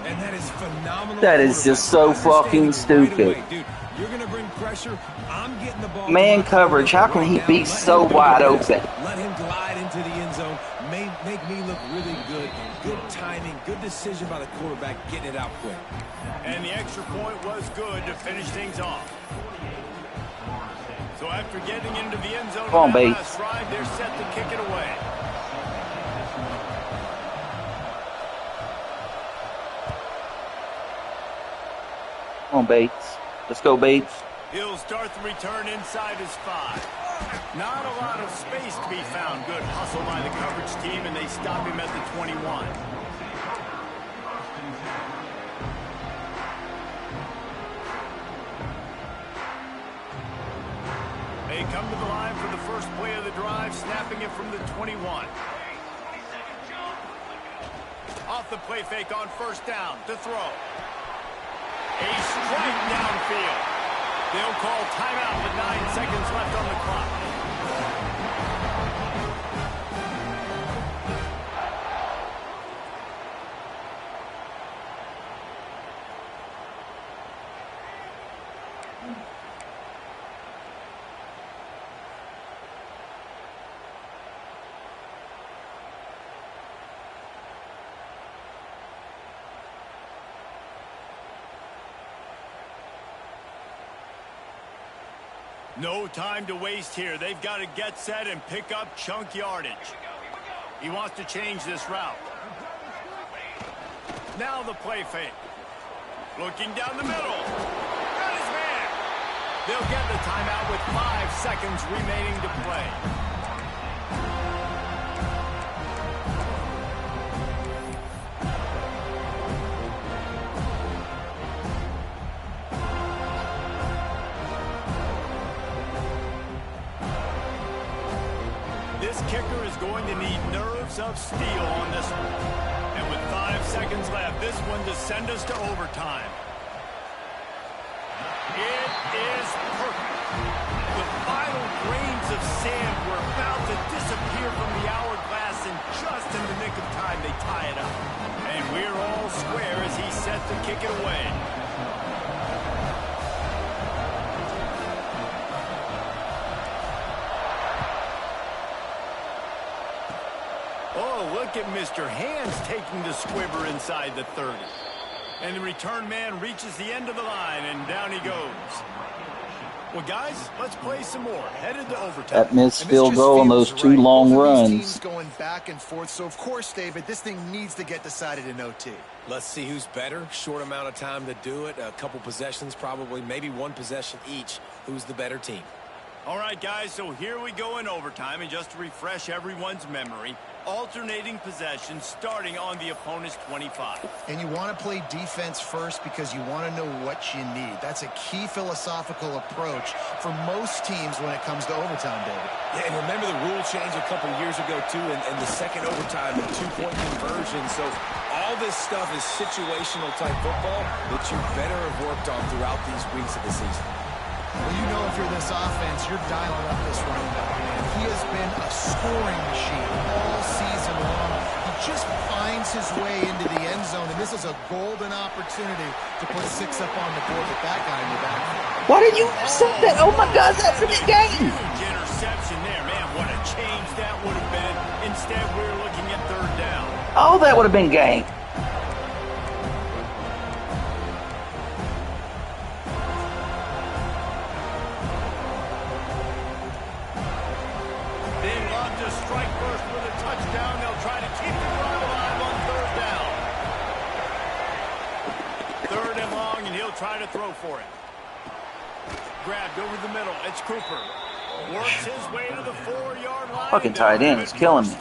[SPEAKER 2] And that is phenomenal.
[SPEAKER 5] That is just so fucking stupid.
[SPEAKER 2] Right, dude, you're going to bring pressure. I'm getting the ball.
[SPEAKER 5] Man coverage, how can he be so wide open?
[SPEAKER 2] Let him glide into the end zone. Make me look really good. Good timing, good decision by the quarterback, getting it out quick.
[SPEAKER 1] And the extra point was good to finish things off. So after getting into the end zone
[SPEAKER 5] on, Bates.
[SPEAKER 1] last drive, they're set to kick it away.
[SPEAKER 5] Come on, Bates. Let's go, Bates.
[SPEAKER 1] He'll start the return inside his 5. Not a lot of space to be found. Good hustle by the coverage team, and they stop him at the 21. They come to the line for the first play of the drive, snapping it from the 21. Off the play fake on 1st down to throw. A strike downfield. They'll call timeout with 9 seconds left on the clock. No time to waste here. They've got to get set and pick up chunk yardage. He wants to change this route. Now the play fake. Looking down the middle. Got his man. They'll get the timeout with 5 seconds remaining to play. This kicker is going to need nerves of steel on this one. And with 5 seconds left, this one to send us to overtime. It is perfect. The final grains of sand were about to disappear from the hourglass, and just in the nick of time, they tie it up. And we're all square as he's set to kick it away. Oh, look at Mr. Hands taking the squibber inside the 30. And the return man reaches the end of the line, and down he goes. Well, guys, let's play some more. Headed to overtime.
[SPEAKER 3] That
[SPEAKER 5] missed field goal and those 2 long runs.
[SPEAKER 3] Going back and forth. So, of course, David, this thing needs to get decided in OT.
[SPEAKER 2] Let's see who's better. Short amount of time to do it. A couple possessions, probably, maybe 1 possession each. Who's the better team?
[SPEAKER 1] All right, guys, so here we go in overtime. And just to refresh everyone's memory, alternating possessions starting on the opponent's 25.
[SPEAKER 3] And you want to play defense first because you want to know what you need. That's a key philosophical approach for most teams when it comes to overtime, David.
[SPEAKER 2] Yeah, and remember the rule change a couple years ago, too, and the second overtime and 2-point conversion. So all this stuff is situational type football that you better have worked on throughout these weeks of the season.
[SPEAKER 3] Well, you know if you're this offense, you're dialing up this running back, man. He has been a scoring machine all season long. He just finds his way into the end zone, and this is a golden opportunity to put 6 up on the board with that guy in the backfield.
[SPEAKER 5] Why did you intercept that? Oh, my God, that's a big game.
[SPEAKER 1] Huge interception there. Man, what a change that would have been. Instead, we're looking at 3rd down.
[SPEAKER 5] Oh, that would have been game.
[SPEAKER 1] strike first with a touchdown. They'll try to keep the drive alive on third down. Third and long, and he'll try to throw for it. Grabbed over the middle. It's Cooper. Works his way to the 4-yard line.
[SPEAKER 5] Fucking tight end is killing me.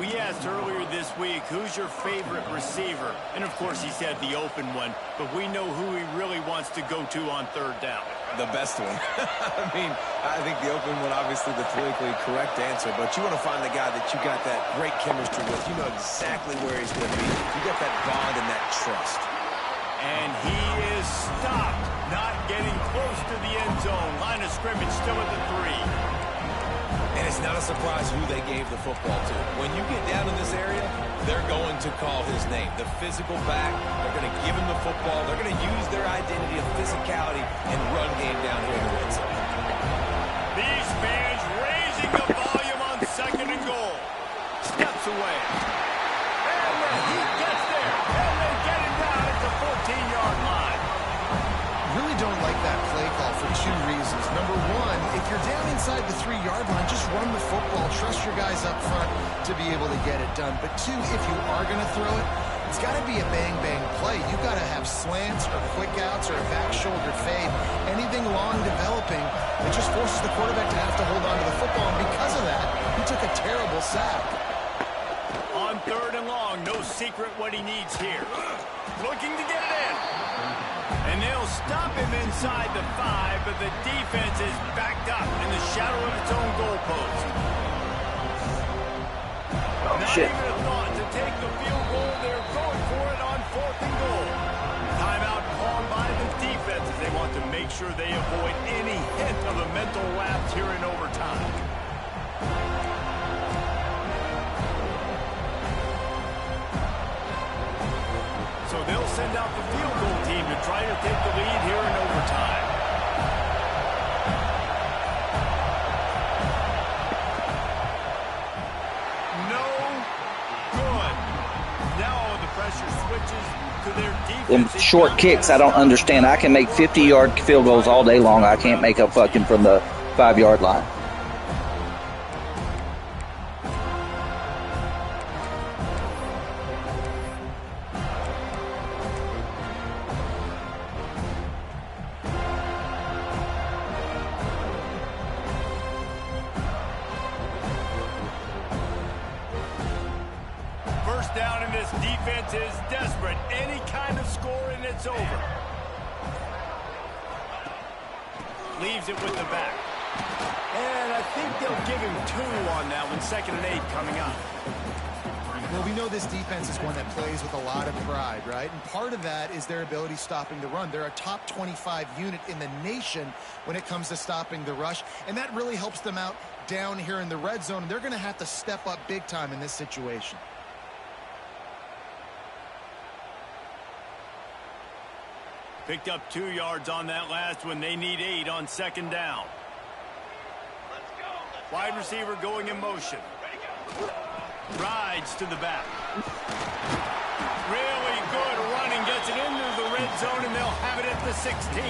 [SPEAKER 1] We asked earlier this week, who's your favorite receiver? And, of course, he said the open one. But we know who he really wants to go to on third down.
[SPEAKER 2] The best one. I mean, I think the open one, obviously the politically correct answer. But you want to find the guy that you got that great chemistry with. You know exactly where he's going to be. You got that bond and that trust.
[SPEAKER 1] And he is stopped. Not getting close to the end zone. Line of scrimmage still at the 3.
[SPEAKER 2] And it's not a surprise who they gave the football to. When you get down in this area, they're going to call his name. The physical back, they're going to give him the football. They're going to use their identity of physicality and run game down here in the red zone.
[SPEAKER 1] These fans raising the volume on second and goal. Steps away. And the Heat gets there. And they get him down at the 14-yard line.
[SPEAKER 3] Really don't like that play call for 2 reasons. Number one, if you're down inside the 3-yard line, just run the football. Trust your guys up front to be able to get it done. But 2, if you are going to throw it, it's got to be a bang-bang play. You've got to have slants or quick outs or a back shoulder fade. Anything long developing, it just forces the quarterback to have to hold on to the football. And because of that, he took a terrible sack.
[SPEAKER 1] On third and long, no secret what he needs here. Looking to get it in. And they'll stop him inside the 5, but the defense is backed up in the shadow of its own goalpost.
[SPEAKER 5] Oh,
[SPEAKER 1] Not
[SPEAKER 5] shit.
[SPEAKER 1] even a thought to take the field goal. They're going for it on 4th and goal. Timeout called by the defense as they want to make sure they avoid any hint of a mental lapse here in overtime. So they'll send out the field goal team to try to take the lead here in overtime. No good. Now the pressure switches to their defense.
[SPEAKER 4] Them short kicks, I don't understand. I can make 50-yard field goals all day long. I can't make a fucking from the 5-yard line.
[SPEAKER 1] First down, and this defense is desperate. Any kind of score and it's over. Leaves it with the back. And I think they'll give him 2 on that one. 2nd and 8 coming up.
[SPEAKER 3] Well, we know this defense is one that plays with a lot of pride, right? And part of that is their ability stopping the run. They're a top 25 unit in the nation when it comes to stopping the rush, and that really helps them out down here in the red zone. And they're going to have to step up big time in this situation.
[SPEAKER 1] Picked up 2 yards on that last one. They need 8 on 2nd down. Wide receiver going in motion. Rides to the back. Really good running. Gets it into the red zone, and they'll have it at the 16.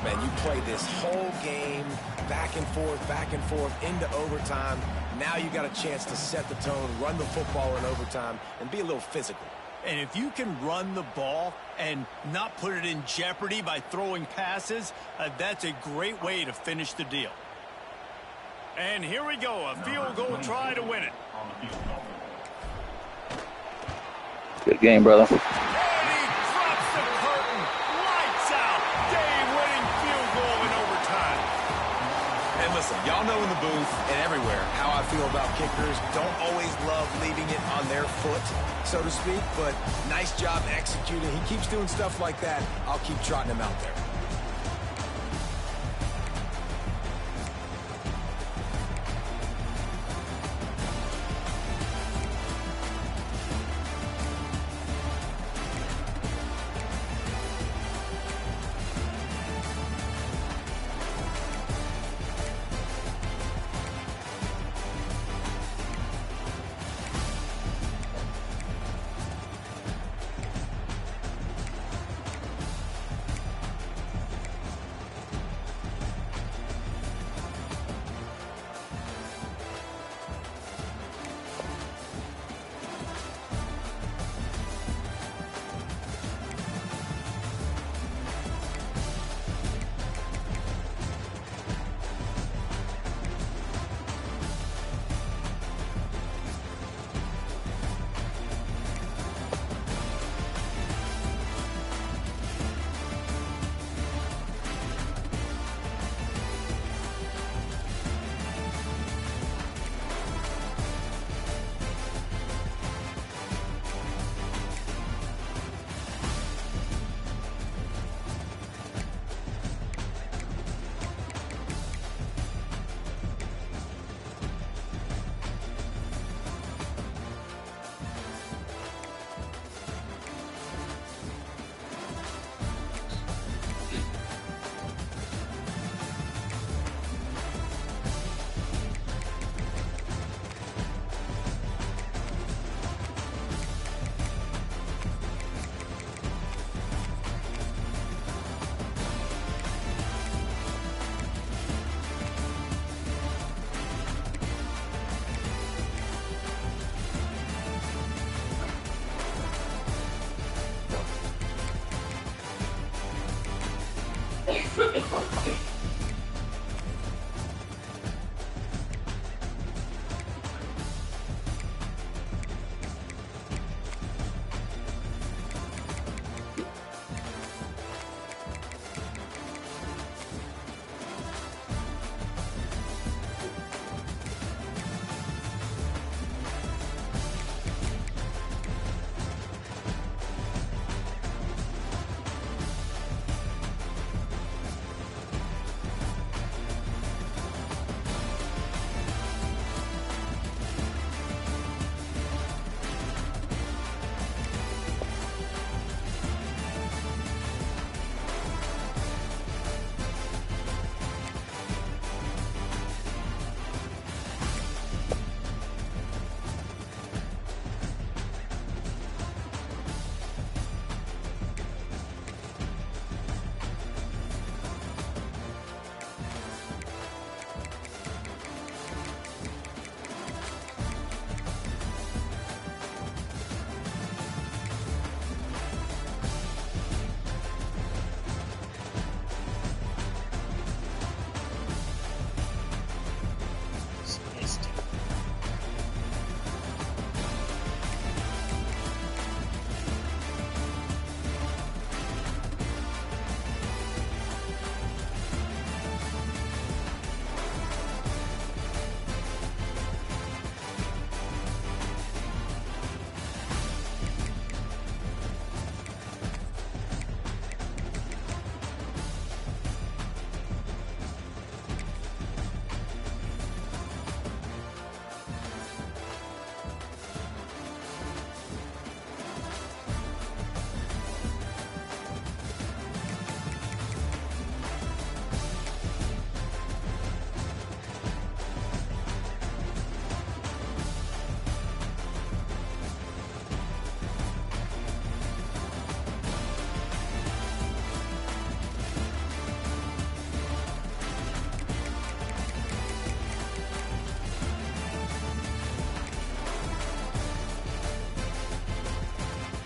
[SPEAKER 2] Man, you play this whole game back and forth into overtime. Now you got a chance to set the tone, run the football in overtime, and be a little physical.
[SPEAKER 1] And if you can run the ball and not put it in jeopardy by throwing passes, that's a great way to finish the deal. And here we go, a field goal try to win it.
[SPEAKER 4] Good game, brother.
[SPEAKER 1] And he drops the curtain. Lights out. Game-winning field goal in overtime.
[SPEAKER 2] And listen, y'all know in the booth and everywhere how I feel about kickers. Don't always love leaving it on their foot, so to speak, but nice job executing. He keeps doing stuff like that. I'll keep trotting him out there.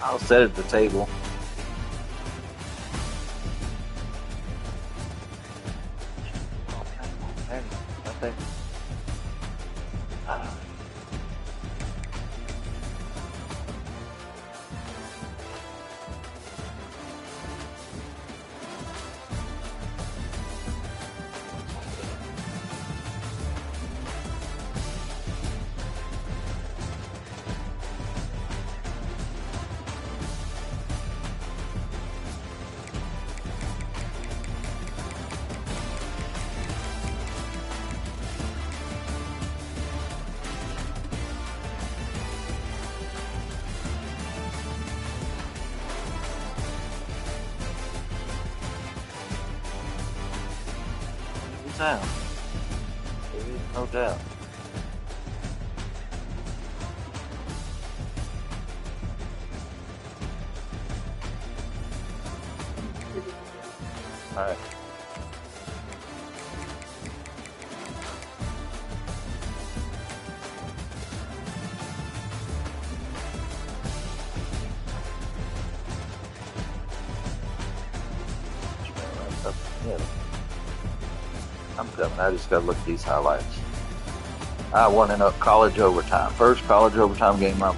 [SPEAKER 5] I'll set it at the table. Okay, right there. Out. There is no doubt. All right. I'm coming. I just got to look at these highlights. I won in a college overtime. First college overtime game I'm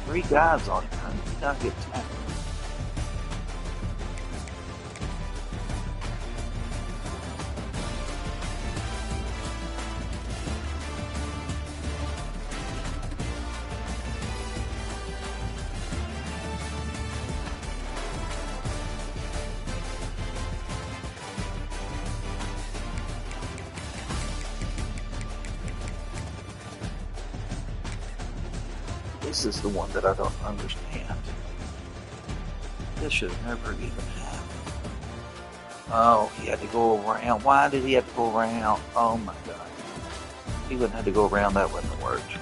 [SPEAKER 5] three guys on it. I did not get tackled. This is the one that I don't understand. This should have never even happened. Oh, he had to go around. Why did he have to go around? Oh my God. He wouldn't have to go around. That wouldn't have worked.